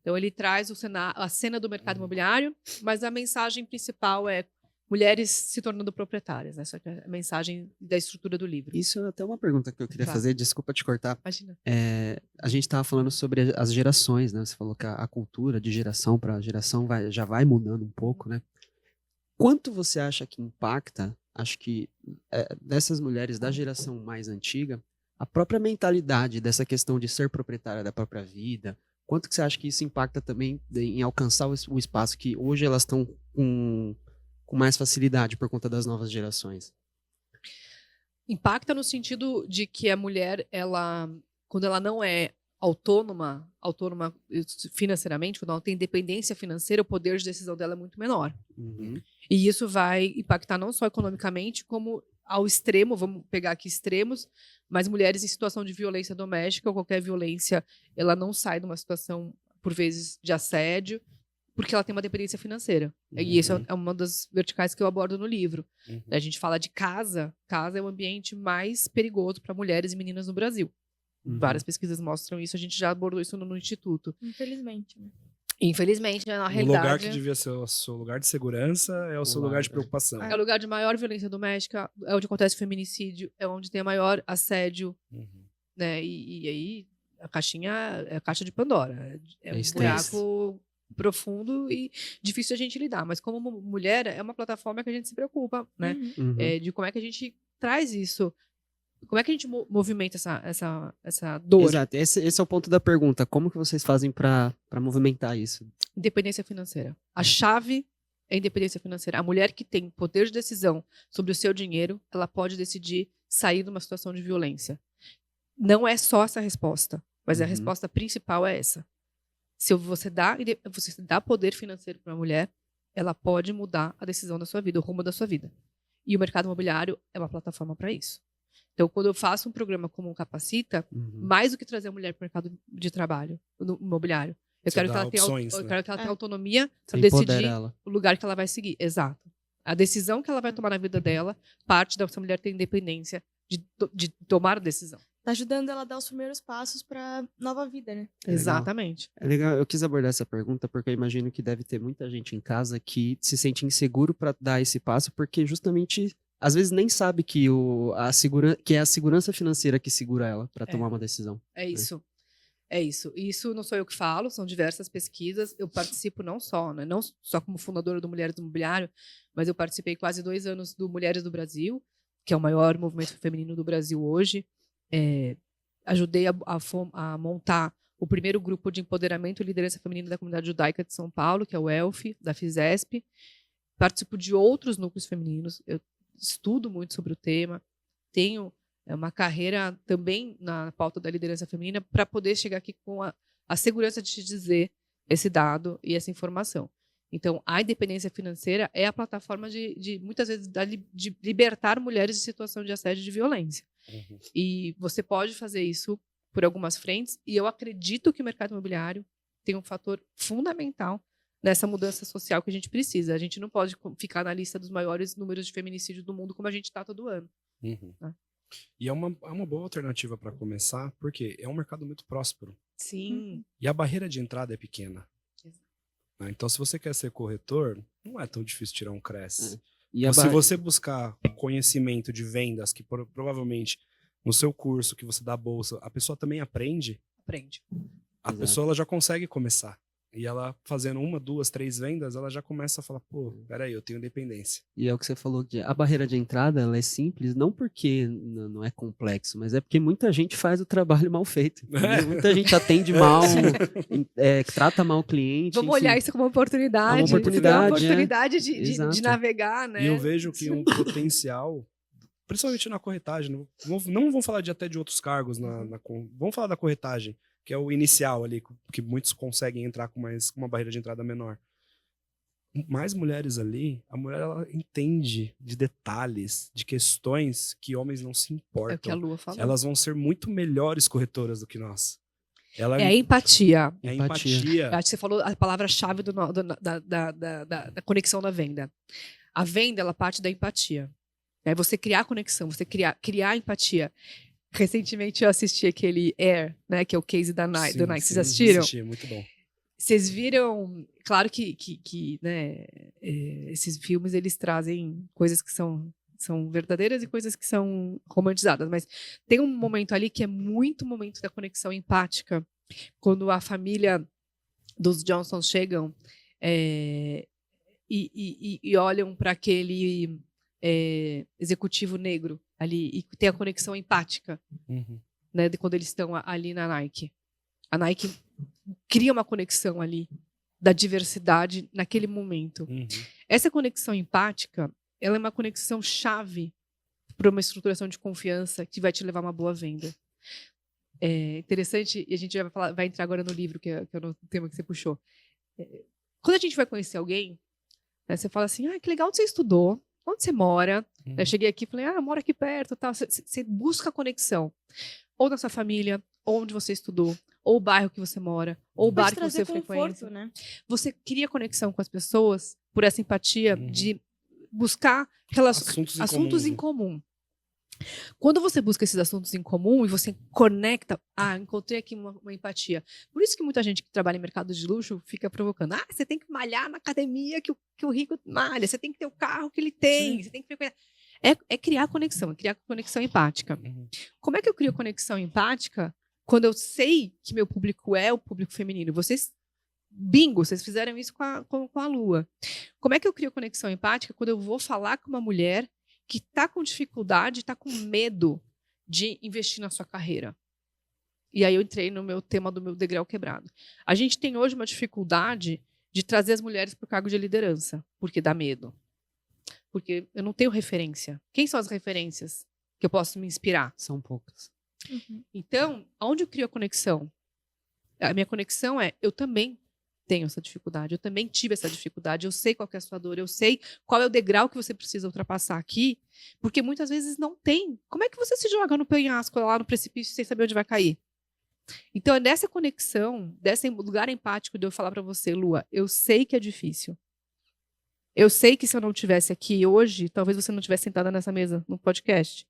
Então, ele traz a cena do mercado imobiliário, mas a mensagem principal é mulheres se tornando proprietárias. Essa é a mensagem da estrutura do livro. Isso é até uma pergunta que eu queria fazer, desculpa te cortar. Imagina. A gente estava falando sobre as gerações, né? Você falou que a cultura de geração para geração já vai mudando um pouco, né? Quanto você acha que impacta, acho que dessas mulheres da geração mais antiga, a própria mentalidade dessa questão de ser proprietária da própria vida, quanto que você acha que isso impacta também em alcançar o espaço que hoje elas estão com mais facilidade por conta das novas gerações? Impacta no sentido de que a mulher, quando ela não é autônoma financeiramente, quando ela tem independência financeira, o poder de decisão dela é muito menor. E isso vai impactar não só economicamente, como ao extremo, vamos pegar aqui extremos, mas mulheres em situação de violência doméstica ou qualquer violência, ela não sai de uma situação, por vezes, de assédio, porque ela tem uma dependência financeira. E isso é uma das verticais que eu abordo no livro. A gente fala de casa. Casa é o ambiente mais perigoso para mulheres e meninas no Brasil. Várias pesquisas mostram isso, a gente já abordou isso no Instituto. Infelizmente, né? Infelizmente, na O realidade... lugar que devia ser o seu lugar de segurança é o seu lugar de preocupação. É o lugar de maior violência doméstica, é onde acontece feminicídio, é onde tem a maior assédio, né? E aí, a caixinha é a caixa de Pandora. É um buraco profundo e difícil a gente lidar. Mas como mulher, é uma plataforma que a gente se preocupa, né? De como é que a gente traz isso. Como é que a gente movimenta essa dor? Exato, esse é o ponto da pergunta. Como que vocês fazem para movimentar isso? Independência financeira. A chave é a independência financeira. A mulher que tem poder de decisão sobre o seu dinheiro, ela pode decidir sair de uma situação de violência. Não é só essa resposta, mas a resposta principal é essa. Se você dá poder financeiro para a mulher, ela pode mudar a decisão da sua vida, o rumo da sua vida. E o mercado imobiliário é uma plataforma para isso. Então, quando eu faço um programa como o Capacita, mais do que trazer a mulher para o mercado de trabalho, no imobiliário, eu quero que ela tenha autonomia para decidir o lugar que ela vai seguir. Exato. A decisão que ela vai tomar na vida dela parte dessa mulher ter independência de tomar a decisão. tá ajudando ela a dar os primeiros passos para nova vida, né? Exatamente. É legal, eu quis abordar essa pergunta porque eu imagino que deve ter muita gente em casa que se sente inseguro para dar esse passo, porque justamente às vezes nem sabe que, que é a segurança financeira que segura ela para tomar uma decisão. É isso. É isso. Isso não sou eu que falo, são diversas pesquisas. Eu participo não só, né, não só como fundadora do Mulheres do Imobiliário, mas eu participei quase 2 anos do Mulheres do Brasil, que é o maior movimento feminino do Brasil hoje. Ajudei a montar o primeiro grupo de empoderamento e liderança feminina da comunidade judaica de São Paulo, que é o ELF, da FISESP. Participo de outros núcleos femininos. Eu estudo muito sobre o tema. Tenho uma carreira também na pauta da liderança feminina para poder chegar aqui com a segurança de te dizer esse dado e essa informação. Então, a independência financeira é a plataforma de muitas vezes, de libertar mulheres de situação de assédio e de violência. Uhum. E você pode fazer isso por algumas frentes, e eu acredito que o mercado imobiliário tem um fator fundamental nessa mudança social que a gente precisa. A gente não pode ficar na lista dos maiores números de feminicídio do mundo como a gente está todo ano. Uhum. Né? E é uma boa alternativa para começar, porque é um mercado muito próspero. Sim. E a barreira de entrada é pequena. Né? Então, se você quer ser corretor, não é tão difícil tirar um CRES. E Se você buscar conhecimento de vendas, que provavelmente no seu curso que você dá a bolsa, a pessoa também aprende, a Exato. pessoa ela já consegue começar. E ela fazendo 1, 2, 3 vendas, ela já começa a falar, pô, peraí, eu tenho dependência. E é o que você falou, que a barreira de entrada ela é simples, não porque não é complexo, mas é porque muita gente faz o trabalho mal feito. Muita gente atende mal, trata mal o cliente. Vamos enfim. olhar isso como uma oportunidade. Uma oportunidade, de navegar, né? E eu vejo que um potencial, principalmente na corretagem, não vou falar até de outros cargos, vamos falar da corretagem, que é o inicial ali, que muitos conseguem entrar com uma barreira de entrada menor. Mais mulheres ali, a mulher ela entende de detalhes, de questões que homens não se importam. É o que a Lua falou. Elas vão ser muito melhores corretoras do que nós. É a empatia. É a empatia. Eu acho que você falou a palavra-chave da conexão da venda. A venda, ela parte da empatia. É você criar conexão, você criar empatia. Recentemente eu assisti aquele Air, né, que é o case da Nike. Sim, Vocês assistiram? Assisti, muito bom. Vocês viram, claro que né, esses filmes eles trazem coisas que são verdadeiras e coisas que são romantizadas, mas tem um momento ali que é muito momento da conexão empática, quando a família dos Johnsons chegam e olham para aquele executivo negro ali e tem a conexão empática, né, de quando eles estão ali na Nike. A Nike cria uma conexão ali da diversidade naquele momento. Essa conexão empática, ela é uma conexão chave para uma estruturação de confiança que vai te levar a uma boa venda. É interessante, e a gente vai entrar agora no livro, que é o tema que você puxou. Quando a gente vai conhecer alguém, né, você fala assim, que legal onde você estudou, onde você mora. Eu cheguei aqui e falei, eu moro aqui perto. Tal. Você busca conexão. Ou na sua família, ou onde você estudou, ou o bairro que você mora, ou o bar que você frequenta. Né? Você cria conexão com as pessoas por essa empatia de buscar assuntos em comum. Quando você busca esses assuntos em comum e você conecta, encontrei aqui uma empatia. Por isso que muita gente que trabalha em mercado de luxo fica provocando. Você tem que malhar na academia que o rico malha, você tem que ter o carro que ele tem, você tem que frequentar. É criar conexão, é criar conexão empática. Como é que eu crio conexão empática quando eu sei que meu público é o público feminino? Vocês fizeram isso com a Lua. Como é que eu crio conexão empática quando eu vou falar com uma mulher que está com dificuldade, está com medo de investir na sua carreira? E aí eu entrei no meu tema do meu degrau quebrado. A gente tem hoje uma dificuldade de trazer as mulheres para o cargo de liderança, porque dá medo. Porque eu não tenho referência. Quem são as referências que eu posso me inspirar? São poucas. Então, onde eu crio a conexão? A minha conexão eu também tenho essa dificuldade, eu também tive essa dificuldade, eu sei qual que é a sua dor, eu sei qual é o degrau que você precisa ultrapassar aqui, porque muitas vezes não tem. Como é que você se joga no penhasco, lá no precipício, sem saber onde vai cair? Então, é nessa conexão, desse lugar empático de eu falar para você, Lua, eu sei que é difícil. Eu sei que se eu não estivesse aqui hoje, talvez você não estivesse sentada nessa mesa, no podcast.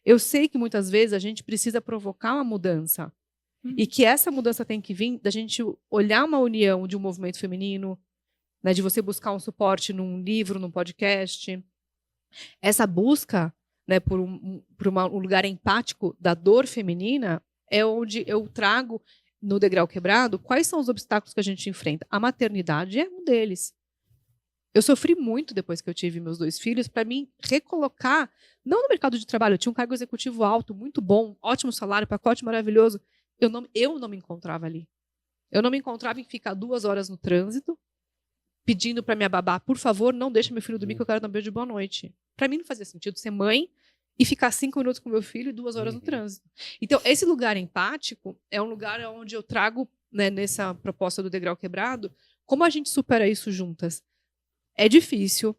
Eu sei que muitas vezes a gente precisa provocar uma mudança. E que essa mudança tem que vir da gente olhar uma união de um movimento feminino, né, de você buscar um suporte num livro, num podcast. Essa busca, né, por um lugar empático da dor feminina é onde eu trago no Degrau Quebrado quais são os obstáculos que a gente enfrenta. A maternidade é um deles. Eu sofri muito depois que eu tive meus 2 filhos para me recolocar, não no mercado de trabalho, eu tinha um cargo executivo alto, muito bom, ótimo salário, pacote maravilhoso. Eu não me encontrava ali. Eu não me encontrava em ficar 2 horas no trânsito, pedindo para minha babá, por favor, não deixe meu filho dormir, que eu quero dar um beijo de boa noite. Para mim não fazia sentido ser mãe e ficar 5 minutos com meu filho e 2 horas no trânsito. Então, esse lugar empático é um lugar onde eu trago, né, nessa proposta do Degrau Quebrado, como a gente supera isso juntas. É difícil,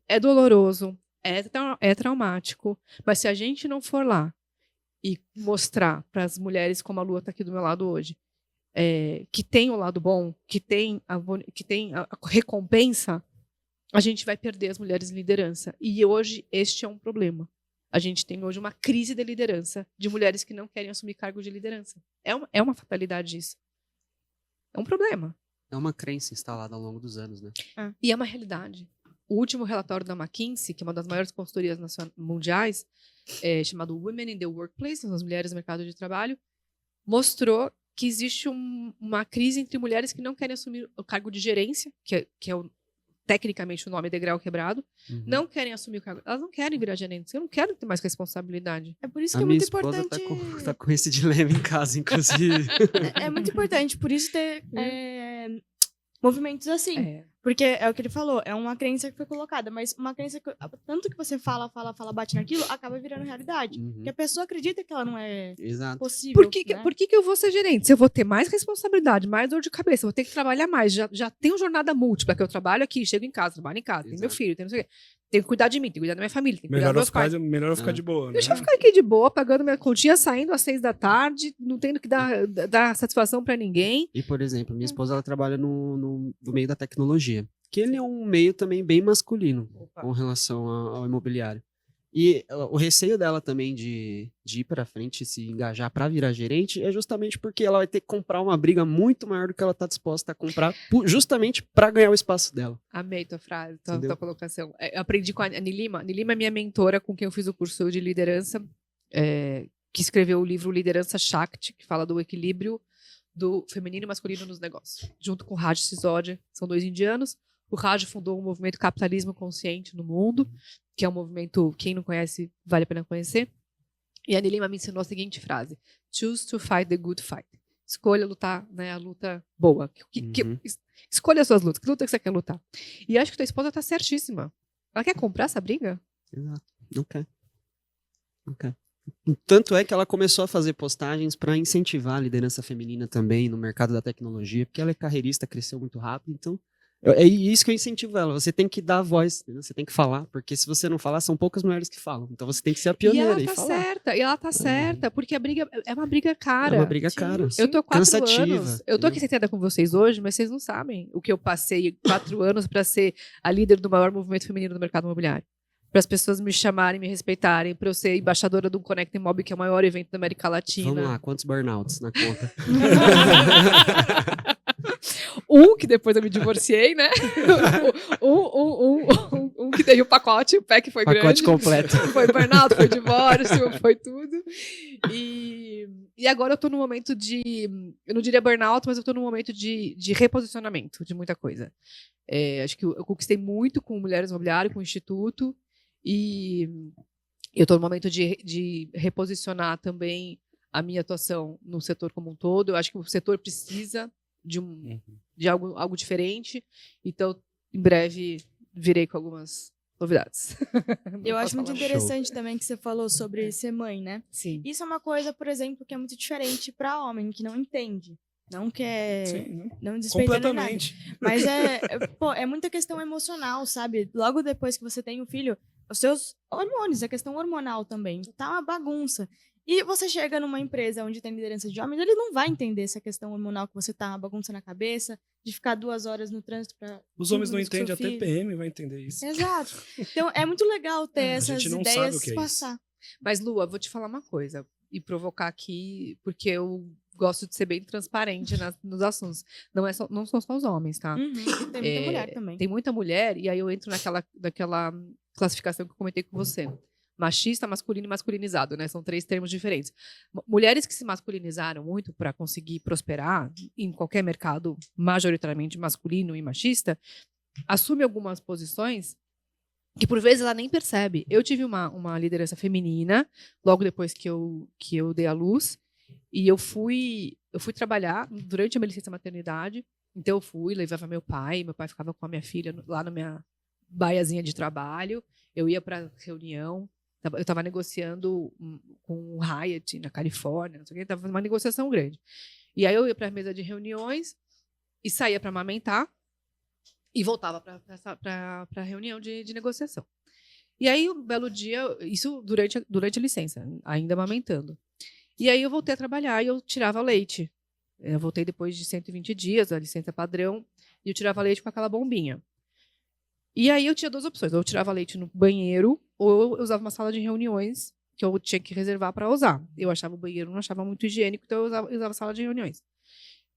é doloroso, é traumático, mas se a gente não for lá e mostrar para as mulheres, como a Lua está aqui do meu lado hoje, que tem o lado bom, que tem a recompensa, a gente vai perder as mulheres em liderança. E hoje este é um problema. A gente tem hoje uma crise de liderança de mulheres que não querem assumir cargo de liderança. É uma fatalidade isso. É um problema. É uma crença instalada ao longo dos anos, né? E é uma realidade. O último relatório da McKinsey, que é uma das maiores consultorias mundiais, chamado Women in the Workplace, as mulheres no mercado de trabalho, mostrou que existe uma crise entre mulheres que não querem assumir o cargo de gerência, que é tecnicamente o nome Degrau Quebrado, não querem assumir o cargo. Elas não querem virar gerentes. Eu não quero ter mais responsabilidade. É por isso que é muito esposa importante... tá com esse dilema em casa, inclusive. É muito importante, por isso ter movimentos assim. Porque é o que ele falou, é uma crença que foi colocada, mas uma crença que, tanto que você fala, bate naquilo, acaba virando realidade. Porque a pessoa acredita que ela não é possível. Por que eu vou ser gerente? Se eu vou ter mais responsabilidade, mais dor de cabeça, vou ter que trabalhar mais. Já tenho jornada múltipla, que eu trabalho aqui, chego em casa, trabalho em casa, tenho meu filho, tenho não sei o quê. Tenho que cuidar de mim, tenho que cuidar da minha família, tenho que cuidar dos meus pais. Melhor eu ficar de boa, né? Deixa eu ficar aqui de boa, pagando minha continha, saindo às 6 da tarde, não tendo que dar satisfação pra ninguém. E, por exemplo, minha esposa ela trabalha no meio da tecnologia, que ele é um meio também bem masculino com relação ao imobiliário. E o receio dela também de ir para frente, se engajar para virar gerente, é justamente porque ela vai ter que comprar uma briga muito maior do que ela está disposta a comprar, justamente para ganhar o espaço dela. Amei tua frase, tua colocação. Eu aprendi com a Nilima. A Nilima é minha mentora, com quem eu fiz o curso de liderança, que escreveu o livro Liderança Shakti, que fala do equilíbrio do feminino e masculino nos negócios, junto com o Raj Sisodia, são 2 indianos. O Raj fundou um movimento Capitalismo Consciente no mundo, que é um movimento, quem não conhece, vale a pena conhecer. E a Nilima me ensinou a seguinte frase: choose to fight the good fight. Escolha lutar, né, a luta boa. Escolha as suas lutas. Que luta que você quer lutar? E acho que tua esposa tá certíssima. Ela quer comprar essa briga? Exato. Não quer. Tanto é que ela começou a fazer postagens para incentivar a liderança feminina também no mercado da tecnologia, porque ela é carreirista, cresceu muito rápido, então é isso que eu incentivo ela. Você tem que dar a voz, entendeu? Você tem que falar, porque se você não falar, são poucas mulheres que falam. Então você tem que ser a pioneira e falar. E ela tá certa, porque a briga é uma briga cara. É uma briga cara. Eu tô 4 cansativa, anos. Eu tô aqui sentada com vocês hoje, mas vocês não sabem o que eu passei 4 anos para ser a líder do maior movimento feminino do mercado imobiliário. Para as pessoas me chamarem, me respeitarem, para eu ser embaixadora do Conecta Imob, que é o maior evento da América Latina. Vamos lá, quantos burnouts na conta? Que depois eu me divorciei, né? Que teve o pacote, o pack foi grande. Pacote completo. Foi burnout, foi divórcio, foi tudo. E agora eu tô num momento de... Eu não diria burnout, mas eu tô num momento de reposicionamento de muita coisa. Acho que eu conquistei muito com Mulheres Imobiliário, com o Instituto. E eu tô num momento de reposicionar também a minha atuação no setor como um todo. Eu acho que o setor precisa de algo diferente. Então, em breve, virei com algumas novidades. Eu acho muito interessante também que você falou sobre ser mãe, né? Sim. Isso é uma coisa, por exemplo, que é muito diferente para homem, que não entende. Não quer... Sim, não desrespeitando completamente. nada. Mas é muita questão emocional, sabe? Logo depois que você tem o filho, os seus hormônios, a questão hormonal também. Tá uma bagunça. E você chega numa empresa onde tem liderança de homens, ele não vai entender essa questão hormonal que você tá uma bagunça na cabeça, de ficar 2 horas no trânsito para... Os homens não entendem, a TPM vai entender isso. Exato. Então, é muito legal ter essas ideias passar. Mas, Lua, vou te falar uma coisa e provocar aqui, porque eu gosto de ser bem transparente nos assuntos. Não são só os homens, tá? Tem muita mulher também. Tem muita mulher, e aí eu entro naquela classificação que eu comentei com você. Machista, masculino e masculinizado, né? São 3 termos diferentes. Mulheres que se masculinizaram muito para conseguir prosperar em qualquer mercado majoritariamente masculino e machista, assumem algumas posições que por vezes ela nem percebe. Eu tive uma liderança feminina logo depois que eu dei à luz, e eu fui trabalhar durante a minha licença maternidade. Então eu levava meu pai ficava com a minha filha lá na minha baiazinha de trabalho, eu ia para reunião, eu estava negociando com o Hyatt na Califórnia, não sei o que, estava uma negociação grande. E aí eu ia para a mesa de reuniões e saía para amamentar e voltava para a reunião de negociação. E aí, um belo dia, isso durante a licença, ainda amamentando. E aí eu voltei a trabalhar e eu tirava leite. Eu voltei depois de 120 dias, a licença padrão, e eu tirava leite com aquela bombinha. E aí eu tinha 2 opções, ou eu tirava leite no banheiro, ou eu usava uma sala de reuniões que eu tinha que reservar para usar. Eu achava o banheiro, não achava muito higiênico, então eu usava a sala de reuniões.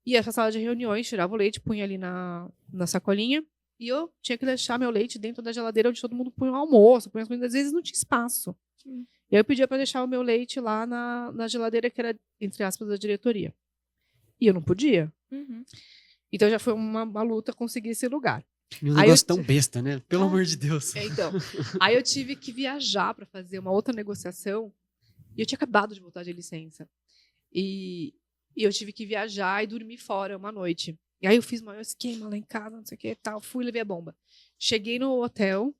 E essa sala de reuniões, tirava o leite, punha ali na sacolinha, e eu tinha que deixar meu leite dentro da geladeira onde todo mundo punha o almoço, punha as coisas, às vezes não tinha espaço. Sim. E aí eu pedia para deixar o meu leite lá na geladeira que era, entre aspas, da diretoria. E eu não podia. Então já foi uma luta conseguir esse lugar. Um negócio tão besta, né? Pelo amor de Deus. Então, aí eu tive que viajar para fazer uma outra negociação, e eu tinha acabado de voltar de licença. E eu tive que viajar e dormir fora uma noite. E aí eu fiz o maior esquema lá em casa, não sei o que e tal. Fui e levei a bomba. Cheguei no hotel,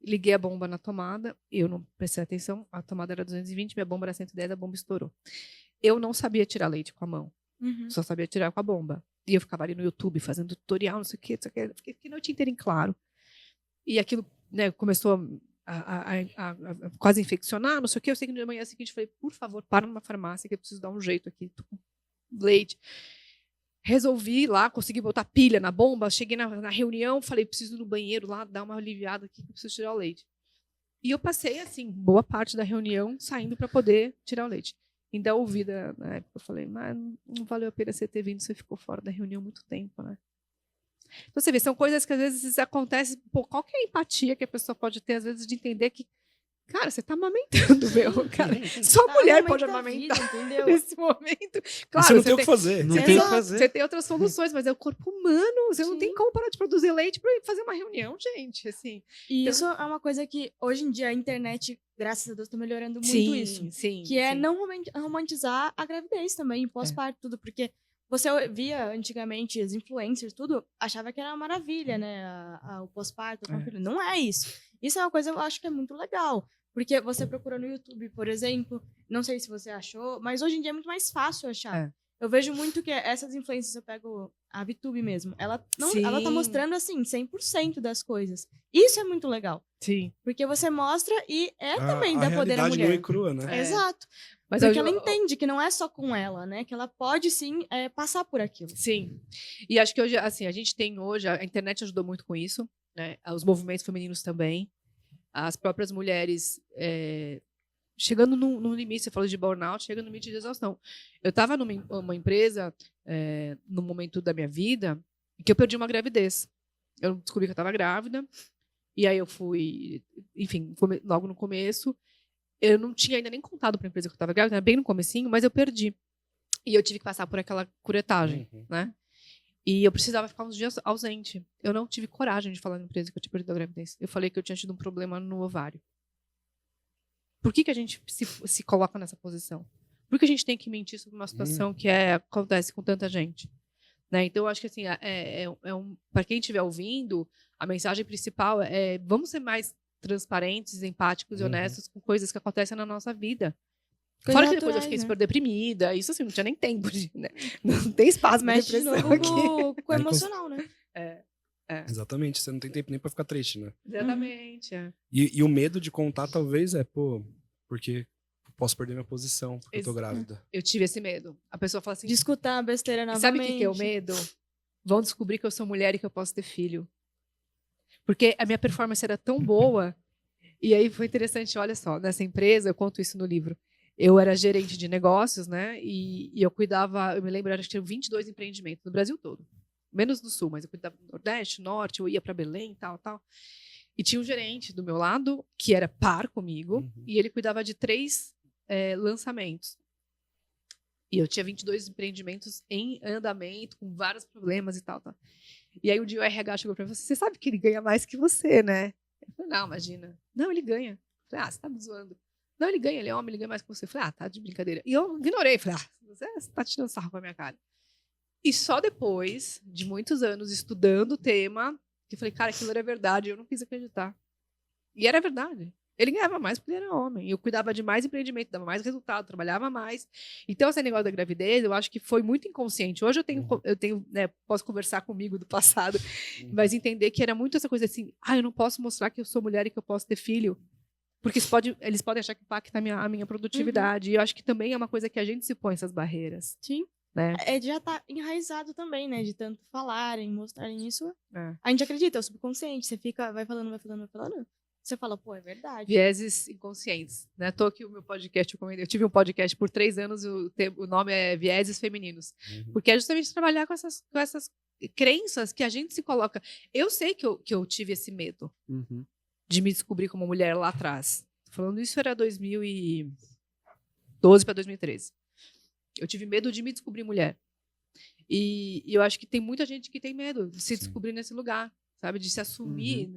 liguei a bomba na tomada. Eu não prestei atenção. A tomada era 220, minha bomba era 110, a bomba estourou. Eu não sabia tirar leite com a mão. Só sabia tirar com a bomba. E eu ficava ali no YouTube fazendo tutorial, não sei o que. Fiquei a noite inteira em claro. E aquilo, né, começou a quase infeccionar, não sei o que. Eu sei que na manhã seguinte eu falei, por favor, para numa farmácia que eu preciso dar um jeito aqui. Tô com leite. Resolvi lá, consegui botar pilha na bomba, cheguei na reunião, falei, preciso ir no banheiro lá, dar uma aliviada aqui, que eu preciso tirar o leite. E eu passei, assim, boa parte da reunião saindo para poder tirar o leite. Ainda ouvi na época, eu falei, mas não valeu a pena você ter vindo, você ficou fora da reunião muito tempo, né? Então, você vê, são coisas que às vezes acontecem, pô, qual que é a empatia que a pessoa pode ter, às vezes, de entender que, cara, você tá amamentando, meu, cara. Só mulher pode amamentar vida, nesse momento. Claro, você não tem o que fazer. Não tem o que fazer. Você tem outras soluções, mas é o corpo humano. Você não tem como parar de produzir leite para fazer uma reunião, gente. Assim. E isso é uma coisa que, hoje em dia, a internet, graças a Deus, está melhorando muito isso. Que é não romantizar a gravidez também, pós-parto, tudo. Porque você via, antigamente, as influencers, tudo, achava que era uma maravilha, né? O pós-parto. Não é isso. Isso é uma coisa que eu acho que é muito legal. Porque você procura no YouTube, por exemplo, não sei se você achou, mas hoje em dia é muito mais fácil achar. Eu vejo muito que essas influências, eu pego a VTube mesmo, ela tá mostrando, assim, 100% das coisas. Isso é muito legal. Sim. Porque você mostra e também dá poder à mulher. Nua e crua, né? Exato. Mas porque ela entende que não é só com ela, né? Que ela pode, sim, passar por aquilo. Sim. E acho que hoje, assim, a gente tem hoje, a internet ajudou muito com isso, né? Os movimentos femininos também. As próprias mulheres chegando no limite, você falou de burnout, chegando no limite de exaustão. Eu estava numa empresa, no momento da minha vida, que eu perdi uma gravidez. Eu descobri que eu estava grávida, e aí eu fui, enfim, logo no começo, eu não tinha ainda nem contado para a empresa que eu estava grávida, bem no comecinho, mas eu perdi. E eu tive que passar por aquela curetagem, né? E eu precisava ficar uns dias ausente. Eu não tive coragem de falar na empresa que eu tinha perdido a gravidez. Eu falei que eu tinha tido um problema no ovário. Por que a gente se coloca nessa posição? Por que a gente tem que mentir sobre uma situação que acontece com tanta gente? Né? Então, eu acho que assim, para quem estiver ouvindo, a mensagem principal é vamos ser mais transparentes, empáticos e honestos com coisas que acontecem na nossa vida. Fora que depois eu fiquei super deprimida. Isso assim, não tinha nem tempo. Né? Não tem espaço para depressão aqui. Com o emocional, né? Exatamente. Você não tem tempo nem para ficar triste, né? Exatamente. E o medo de contar talvez porque posso perder minha posição, porque eu tô grávida. Eu tive esse medo. A pessoa fala assim... De escutar a besteira novamente. Sabe o que é o medo? Vão descobrir que eu sou mulher e que eu posso ter filho. Porque a minha performance era tão boa E aí foi interessante, olha só, nessa empresa, eu conto isso no livro, eu era gerente de negócios, né? E eu cuidava, eu me lembro, acho que tinha 22 empreendimentos no Brasil todo. Menos no Sul, mas eu cuidava do Nordeste, Norte, eu ia para Belém, tal. E tinha um gerente do meu lado, que era par comigo, e ele cuidava de 3 lançamentos. E eu tinha 22 empreendimentos em andamento, com vários problemas e tal. E aí um dia o RH chegou para mim e falou: você sabe que ele ganha mais que você, né? Eu falei: não, imagina. Não, ele ganha. Eu falei: você tá me zoando. Não, ele ganha, ele é homem, ele ganha mais que você. Eu falei: tá de brincadeira. E eu ignorei, falei: você tá tirando sarro com a minha cara. E só depois de muitos anos estudando o tema, que eu falei: cara, aquilo era verdade, eu não quis acreditar. E era verdade. Ele ganhava mais porque ele era homem. Eu cuidava de mais empreendimento, dava mais resultado, trabalhava mais. Então, esse negócio da gravidez, eu acho que foi muito inconsciente. Hoje eu tenho, né, posso conversar comigo do passado, mas entender que era muito essa coisa assim: eu não posso mostrar que eu sou mulher e que eu posso ter filho, porque eles podem achar que impacta a minha produtividade. E eu acho que também é uma coisa que a gente se põe essas barreiras. Sim. Né? Já tá enraizado também, né? De tanto falarem, mostrarem isso. É. A gente acredita, é o subconsciente. Você fica, vai falando. Você fala, pô, é verdade. Vieses inconscientes. Né? Tô aqui o meu podcast, eu tive um podcast por 3 anos, o nome é Vieses Femininos. Porque é justamente trabalhar com essas crenças que a gente se coloca. Eu sei que eu tive esse medo de me descobrir como mulher lá atrás. Tô falando isso era 2012 para 2013. Eu tive medo de me descobrir mulher. E eu acho que tem muita gente que tem medo de se descobrir nesse lugar, sabe? De se assumir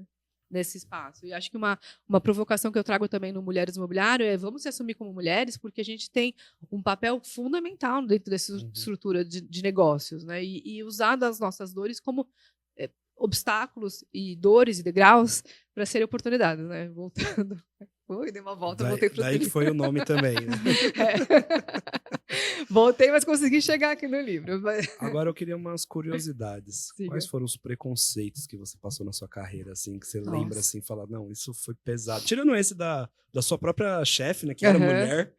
nesse espaço. E acho que uma provocação que eu trago também no Mulheres Imobiliário é: vamos se assumir como mulheres, porque a gente tem um papel fundamental dentro dessa estrutura de negócios, né? E usar das nossas dores como obstáculos e dores e degraus para serem oportunidades, né? Voltando. Dei uma volta, voltei para o daí que foi o nome também, né? Voltei, mas consegui chegar aqui no livro. Agora eu queria umas curiosidades. Siga. Quais foram os preconceitos que você passou na sua carreira, assim, que você lembra, assim, fala, não, isso foi pesado. Tirando esse da sua própria chefe, né, que era mulher,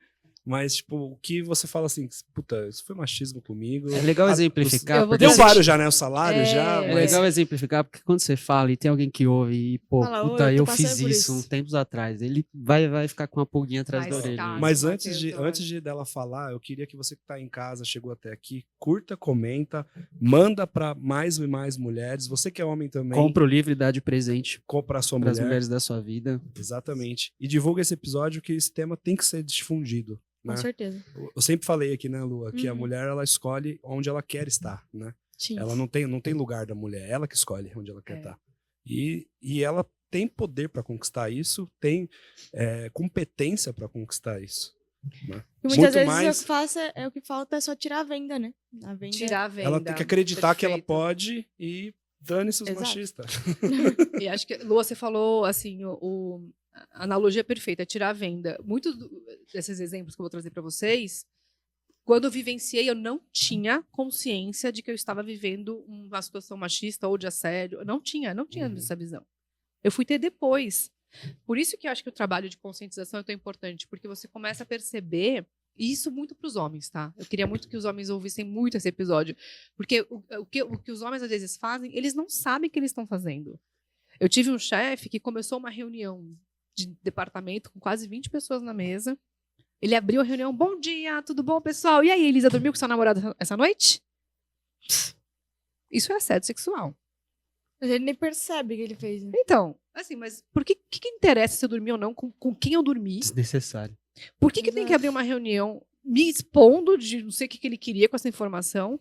mas, tipo, o que você fala assim, puta, isso foi machismo comigo. É legal exemplificar. Deu vários já, né, o salário já. É Mas... legal exemplificar, porque quando você fala e tem alguém que ouve e, pô, Fala, puta, eu passando fiz por isso isso. uns tempos atrás, ele vai ficar com uma pulguinha atrás da orelha. tá. Mas Mateus, antes de dela falar, eu queria que você que tá em casa, chegou até aqui, curta, comenta, manda para mais e mais mulheres. Você que é homem também. Compra o livro e dá de presente Compra a sua para as mulher. mulheres da sua vida. Exatamente. E divulga esse episódio, que esse tema tem que ser difundido. Com Né? certeza. Eu sempre falei aqui, né, Lua, que a mulher, ela escolhe onde ela quer estar, né? Sim. Ela não tem lugar da mulher, ela que escolhe onde ela quer estar. E ela tem poder para conquistar isso, tem competência para conquistar isso. Né? E muitas vezes o que falta é só tirar a venda, né? A venda Tirar a venda. Ela tem que acreditar que ela Perfeito. pode e dane-se os Exato. machistas. E acho que, Lua, você falou assim, a analogia perfeita, é tirar a venda. Muitos desses exemplos que eu vou trazer para vocês, quando eu vivenciei, eu não tinha consciência de que eu estava vivendo uma situação machista ou de assédio. Eu não tinha essa visão. Eu fui ter depois. Por isso que eu acho que o trabalho de conscientização é tão importante, porque você começa a perceber, e isso muito para os homens, tá? Eu queria muito que os homens ouvissem muito esse episódio, porque o que os homens às vezes fazem, eles não sabem que eles estão fazendo. Eu tive um chefe que começou uma reunião de departamento com quase 20 pessoas na mesa. Ele abriu a reunião: bom dia, tudo bom, pessoal? E aí, Elisa, dormiu com sua namorada essa noite? Isso é assédio sexual. Mas ele nem percebe que ele fez. Né? Então, assim, mas por que interessa se eu dormi ou não? Com quem eu dormi? Desnecessário. Por que tem que abrir uma reunião me expondo de não sei o que ele queria com essa informação?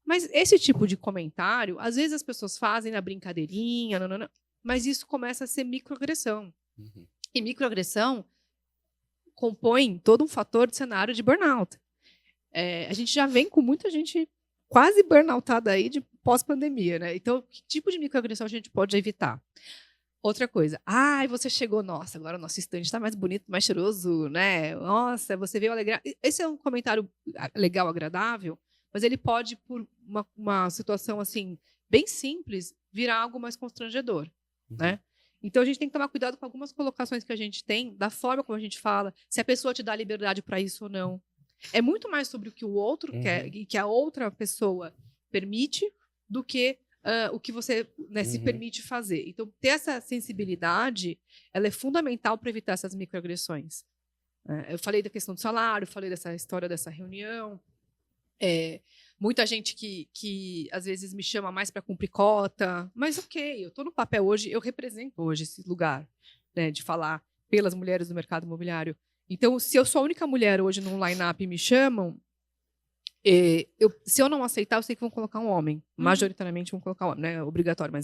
Mas esse tipo de comentário, às vezes as pessoas fazem na brincadeirinha, mas isso começa a ser microagressão. E microagressão compõe todo um fator de cenário de burnout. A gente já vem com muita gente quase burnoutada aí de pós-pandemia, né? Então, que tipo de microagressão a gente pode evitar? Outra coisa. Você chegou, nossa, agora o nosso stand está mais bonito, mais cheiroso, né? Nossa, você veio alegrar. Esse é um comentário legal, agradável, mas ele pode, por uma situação assim, bem simples, virar algo mais constrangedor, né? Então, a gente tem que tomar cuidado com algumas colocações que a gente tem, da forma como a gente fala, se a pessoa te dá liberdade para isso ou não. É muito mais sobre o que o outro quer e que a outra pessoa permite do que o que você, né, se permite fazer. Então, ter essa sensibilidade, ela é fundamental para evitar essas microagressões. Eu falei da questão do salário, falei dessa história dessa reunião. Muita gente que às vezes me chama mais para cumprir cota, mas ok, eu estou no papel hoje, eu represento hoje esse lugar, né, de falar pelas mulheres do mercado imobiliário. Então, se eu sou a única mulher hoje num line-up e me chamam, se eu não aceitar, eu sei que vão colocar um homem. Majoritariamente vão colocar um homem, né? Obrigatório.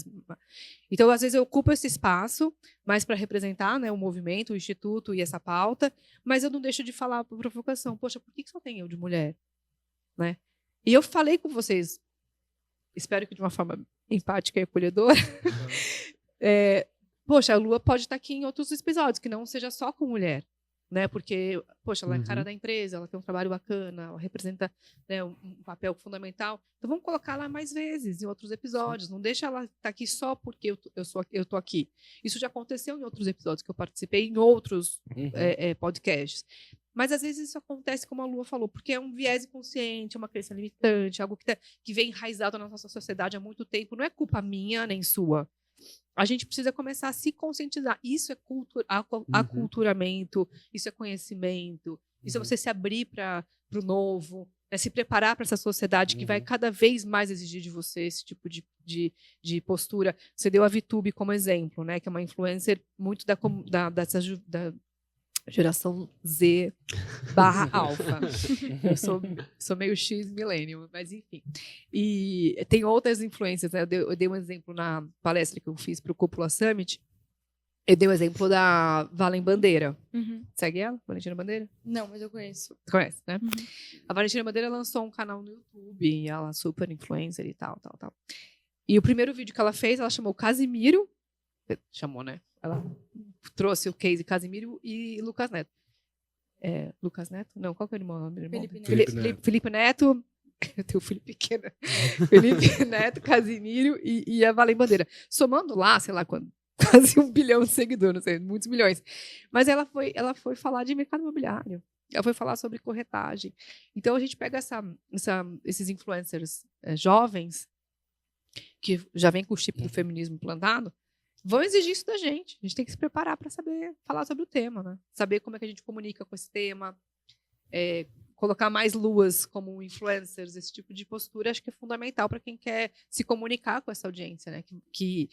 Então, às vezes, eu ocupo esse espaço mais para representar, né, o movimento, o instituto e essa pauta, mas eu não deixo de falar por provocação. Poxa, por que só tem eu de mulher? Né? E eu falei com vocês, espero que de uma forma empática e acolhedora, poxa, a Lua pode estar aqui em outros episódios, que não seja só com mulher. Né? Porque, poxa, ela é cara da empresa, ela tem um trabalho bacana, ela representa, né, um papel fundamental. Então vamos colocar ela mais vezes em outros episódios. Não deixa ela estar aqui só porque eu tô aqui. Isso já aconteceu em outros episódios que eu participei, em outros podcasts. Mas às vezes isso acontece, como a Lua falou, porque é um viés inconsciente, é uma crença limitante, algo que vem enraizado na nossa sociedade há muito tempo. Não é culpa minha nem sua. A gente precisa começar a se conscientizar. Isso é aculturamento, isso é conhecimento, isso é você se abrir para o novo, né? Se preparar para essa sociedade que vai cada vez mais exigir de você esse tipo de postura. Você deu a VTube como exemplo, né? Que é uma influencer muito da geração Z /alfa. Eu sou meio X millennium, mas enfim. E tem outras influências, né? Eu dei um exemplo na palestra que eu fiz para o Cúpula Summit. Eu dei o exemplo da Valen Bandeira. Segue ela? Valentina Bandeira? Não, mas eu conheço. Conhece, né? A Valentina Bandeira lançou um canal no YouTube, e ela é super influencer e tal. E o primeiro vídeo que ela fez, ela chamou Casimiro. Chamou, né? Ela trouxe o case Casimiro e Lucas Neto. Lucas Neto? Não, qual que é o irmão? Felipe Neto. Eu tenho o Felipe pequeno. Felipe Neto, Casimiro e a Valen Bandeira. Somando lá, sei lá quando, quase 1 bilhão de seguidores, não sei, muitos milhões. Mas ela foi falar de mercado imobiliário. Ela foi falar sobre corretagem. Então, a gente pega esses influencers jovens, que já vem com o chip do feminismo plantado, vão exigir isso da gente. A gente tem que se preparar para saber falar sobre o tema, né? Saber como é que a gente comunica com esse tema, colocar mais luas como influencers, esse tipo de postura, acho que é fundamental para quem quer se comunicar com essa audiência, né? Que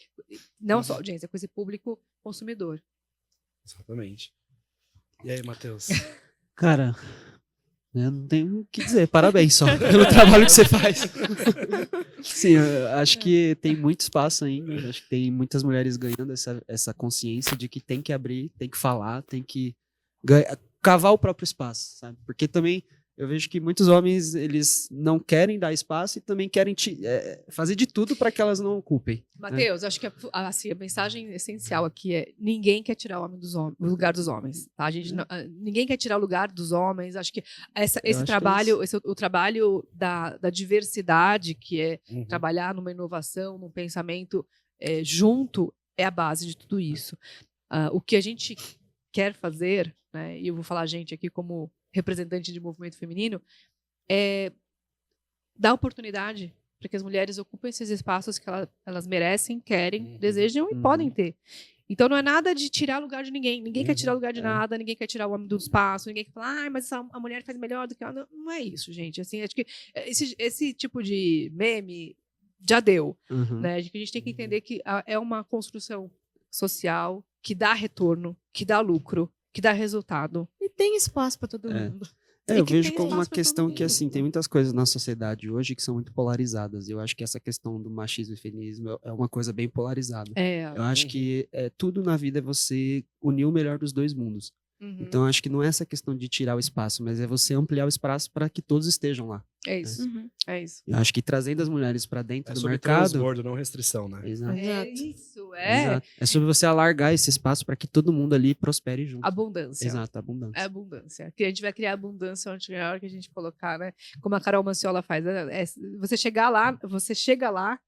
não só audiência, com esse público consumidor. Exatamente. E aí, Matheus? Cara, eu não tenho o que dizer. Parabéns só pelo trabalho que você faz. Sim, eu acho que tem muito espaço ainda. Acho que tem muitas mulheres ganhando essa consciência de que tem que abrir, tem que falar, tem que cavar o próprio espaço, sabe? Porque também eu vejo que muitos homens, eles não querem dar espaço e também querem fazer de tudo para que elas não ocupem. Matheus, acho que a mensagem essencial aqui é: ninguém quer tirar o lugar dos homens. Tá? Ninguém quer tirar o lugar dos homens. Acho que esse trabalho, o trabalho da diversidade, que é trabalhar numa inovação, num pensamento junto, é a base de tudo isso. O que a gente quer fazer, né, e eu vou falar a gente aqui como representante de movimento feminino, é dar oportunidade para que as mulheres ocupem esses espaços que elas merecem, querem, desejam e podem ter. Então não é nada de tirar lugar de ninguém. Ninguém quer tirar lugar de nada, ninguém quer tirar o homem do espaço, ninguém quer falar, mas a mulher faz melhor do que ela. Não é isso, gente. Assim, acho que esse tipo de meme já deu. Né? A gente tem que entender que é uma construção social que dá retorno, que dá lucro, que dá resultado. E tem espaço para todo mundo. Eu vejo como uma questão que, assim, tem muitas coisas na sociedade hoje que são muito polarizadas. Eu acho que essa questão do machismo e feminismo é uma coisa bem polarizada. Eu acho que tudo na vida é você unir o melhor dos dois mundos. Então, acho que não é essa questão de tirar o espaço, mas é você ampliar o espaço para que todos estejam lá. É isso. É isso. Eu acho que trazendo as mulheres para dentro do sobre mercado... transbordo, não restrição, né? Exato. É isso, Exato. É sobre você alargar esse espaço para que todo mundo ali prospere junto. Abundância. Exato, abundância. É abundância. Que a gente vai criar abundância onde a hora que a gente colocar, né? Como a Carol Manciola faz. Você chega lá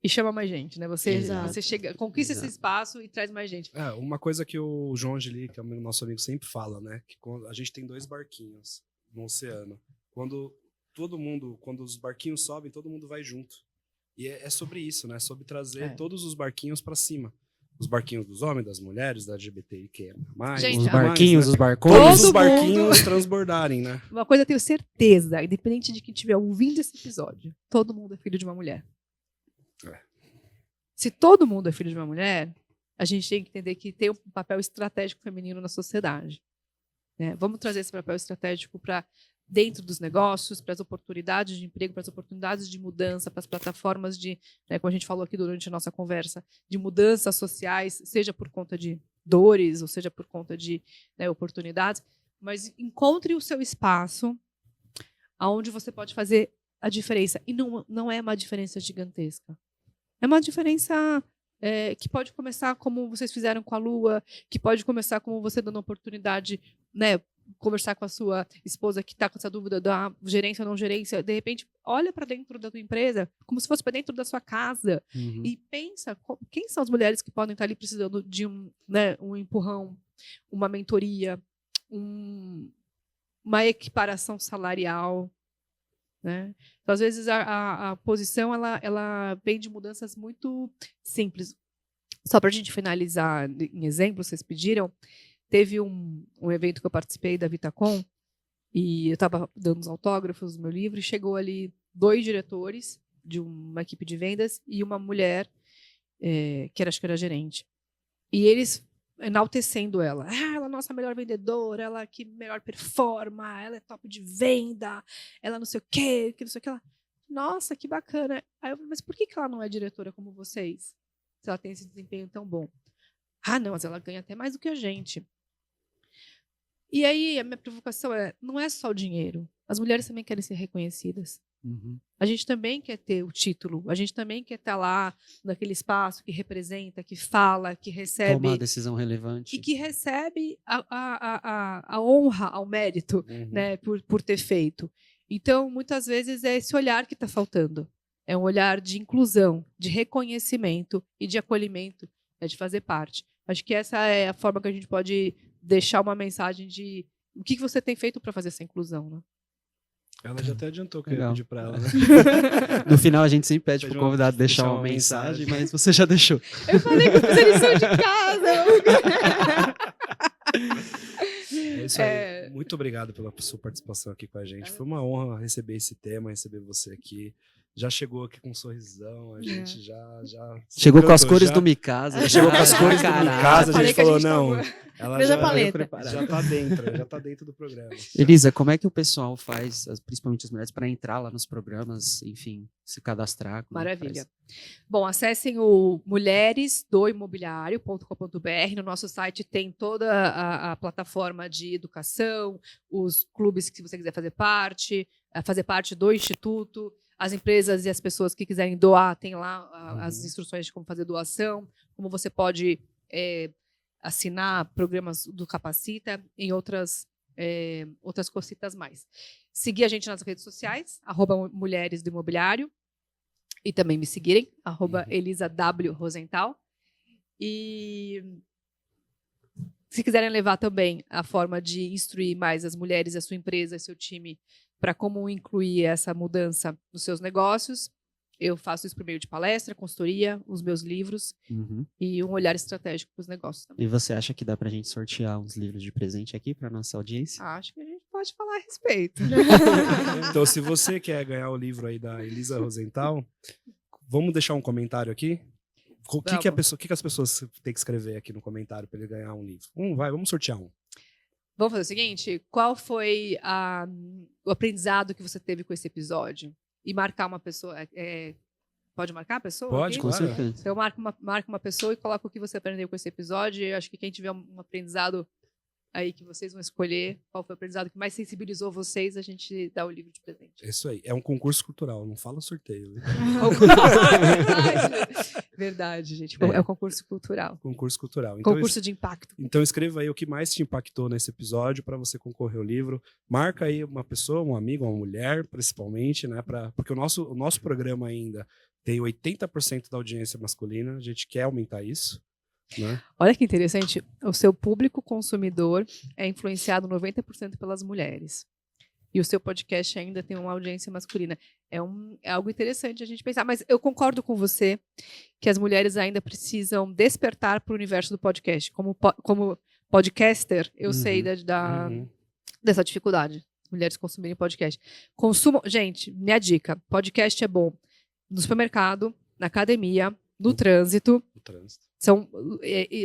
e chama mais gente, né? Você chega, conquista esse espaço e traz mais gente. Uma coisa que o João Angeli, que é o nosso amigo, sempre fala, né? Que a gente tem 2 barquinhos no oceano. Quando os barquinhos sobem, todo mundo vai junto. E é sobre isso, né? Sobre trazer todos os barquinhos para cima. Os barquinhos dos homens, das mulheres, da LGBTIQ+. Gente, Os a- barquinhos, né? os barcões. Todos os Todo barquinhos transbordarem, né? Uma coisa eu tenho certeza, independente de quem estiver ouvindo esse episódio, todo mundo é filho de uma mulher. É. Se todo mundo é filho de uma mulher, a gente tem que entender que tem um papel estratégico feminino na sociedade. Né? Vamos trazer esse papel estratégico para dentro dos negócios, para as oportunidades de emprego, para as oportunidades de mudança, para as plataformas de, né, como a gente falou aqui durante a nossa conversa, de mudanças sociais, seja por conta de dores, ou seja por conta de, né, oportunidades, mas encontre o seu espaço onde você pode fazer a diferença. E não é uma diferença gigantesca. É uma diferença que pode começar como vocês fizeram com a Lua, que pode começar como você dando oportunidade, né, conversar com a sua esposa que está com essa dúvida da gerência ou não gerência. De repente, olha para dentro da tua empresa como se fosse para dentro da sua casa e pensa quem são as mulheres que podem estar ali precisando de um empurrão, uma mentoria, uma equiparação salarial. Né? Então, às vezes, a posição ela vem de mudanças muito simples. Só para a gente finalizar em exemplo, vocês pediram, teve um evento que eu participei da Vitacom e eu estava dando os autógrafos do meu livro e chegou ali 2 diretores de uma equipe de vendas e uma mulher acho que era gerente. E eles enaltecendo ela. Ela é a nossa melhor vendedora, ela que melhor performa, ela é top de venda, ela não sei o quê, que não sei o que. Ela, nossa, que bacana. Aí eu falei, mas por que ela não é diretora como vocês? Se ela tem esse desempenho tão bom. Ah, não, mas ela ganha até mais do que a gente. E aí, a minha provocação não é só o dinheiro. As mulheres também querem ser reconhecidas. A gente também quer ter o título. A gente também quer estar lá, naquele espaço que representa, que fala, que recebe... Tomar decisão relevante. E que recebe a honra ao mérito, né, por ter feito. Então, muitas vezes, é esse olhar que está faltando. É um olhar de inclusão, de reconhecimento e de acolhimento, né, de fazer parte. Acho que essa é a forma que a gente pode deixar uma mensagem de o que você tem feito para fazer essa inclusão. Né? Ela já até adiantou que eu ia Legal. pedir pra ela, né? No final, a gente sempre pede Pede pro convidado deixar deixar uma uma mensagem, mensagem. mas você já deixou. Eu falei que eu fiz a lição de casa. É isso aí. Muito obrigado pela sua participação aqui com a gente. Foi uma honra receber esse tema, receber você aqui. Já chegou aqui com um sorrisão, a gente já Chegou com as encantou, cores já. do Mikasa. Chegou com as cores do Caralho. Mikasa, a Falei gente que a falou, gente não, tava- ela Veja a já, paleta. já tá dentro do programa. Elisa, como é que o pessoal faz, principalmente as mulheres, para entrar lá nos programas, enfim, se cadastrar? Como é que Maravilha. faz? Bom, acessem o mulheresdoimobiliario.com.br. No nosso site tem toda a plataforma de educação, os clubes que se você quiser fazer parte do Instituto, as empresas e as pessoas que quiserem doar, tem lá as instruções de como fazer doação, como você pode assinar programas do Capacita e outras cositas mais. Seguir a gente nas redes sociais, @mulheres do imobiliário, e também me seguirem, @ElisaWRosenthal. E se quiserem levar também a forma de instruir mais as mulheres, a sua empresa, seu time, para como incluir essa mudança nos seus negócios, eu faço isso por meio de palestra, consultoria, os meus livros e um olhar estratégico para os negócios também. E você acha que dá pra gente sortear uns livros de presente aqui pra nossa audiência? Acho que a gente pode falar a respeito. Então, se você quer ganhar o livro aí da Elisa Rosenthal, vamos deixar um comentário aqui? O que as pessoas têm que escrever aqui no comentário para ele ganhar um livro? Vamos sortear um. Vamos fazer o seguinte: qual foi o aprendizado que você teve com esse episódio? E marcar uma pessoa. Pode marcar a pessoa? Pode, aqui? Com claro. certeza. Então, marca uma pessoa e coloca o que você aprendeu com esse episódio. Eu acho que quem tiver um aprendizado aí que vocês vão escolher, qual foi o aprendizado que mais sensibilizou vocês, a gente dá o livro de presente. Isso aí. É um concurso cultural, não fala sorteio. Viu? Verdade, gente. É. É o concurso cultural. Concurso cultural. Então, Concurso de impacto. Então escreva aí o que mais te impactou nesse episódio para você concorrer ao livro. Marca aí uma pessoa, um amigo, uma mulher, principalmente, né? Porque o nosso programa ainda tem 80% da audiência masculina. A gente quer aumentar isso, né? Olha que interessante. O seu público consumidor é influenciado 90% pelas mulheres. e o seu podcast ainda tem uma audiência masculina. É algo interessante a gente pensar. Mas eu concordo com você que as mulheres ainda precisam despertar para o universo do podcast. Como podcaster, eu sei dessa dificuldade. Mulheres consumirem podcast. Gente, minha dica: podcast é bom no supermercado, na academia, no trânsito. São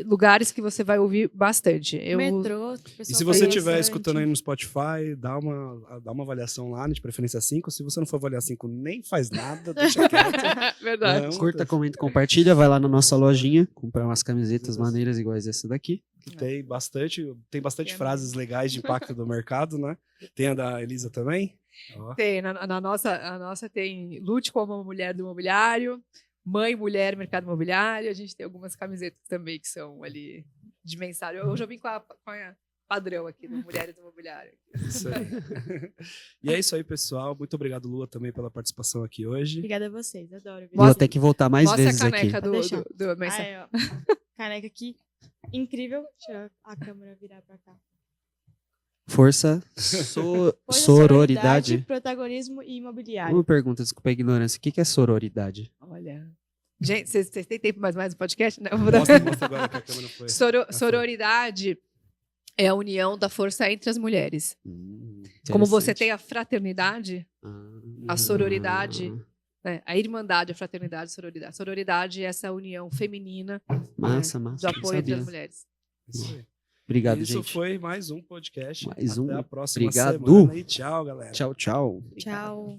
lugares que você vai ouvir bastante. Metrô. E se você estiver escutando aí no Spotify, dá uma avaliação lá, de preferência 5. Se você não for avaliar 5, nem faz nada, deixa quieto. Verdade. Não, Curta, comenta, compartilha, vai lá na nossa lojinha, comprar umas camisetas maneiras iguais essa daqui. que tem bastante frases legais de impacto do mercado, né? Tem a da Elisa também? Ó. Tem, a nossa tem Lute como uma mulher do imobiliário, Mãe, Mulher, Mercado Imobiliário. A gente tem algumas camisetas também que são ali de mensagem. Eu já vim com a padrão aqui do Mulheres do Imobiliário. Isso aí. E é isso aí, pessoal. Muito obrigado, Lua, também pela participação aqui hoje. Obrigada a vocês, adoro. Vou ter que voltar mais Mostra vezes a aqui. caneca do mensagem. Aí, ó. Caneca aqui. Incrível. Deixa a câmera virar pra cá. Força, Força, sororidade. Protagonismo e imobiliário. Uma pergunta, desculpa a ignorância. O que é sororidade? Olha. Gente, vocês têm tempo mais no podcast? Não, Mostra agora que a câmera foi. Sororidade é a união da força entre as mulheres. Como você Interessante. tem a fraternidade, a sororidade, né? A irmandade, a fraternidade, a sororidade. Sororidade é essa união feminina Massa, do massa. não apoio entre sabia. as mulheres. Isso aí. Obrigado, Isso gente. foi mais um podcast. Mais Até um. a próxima Obrigado. semana e tchau, galera. Tchau, tchau. Tchau.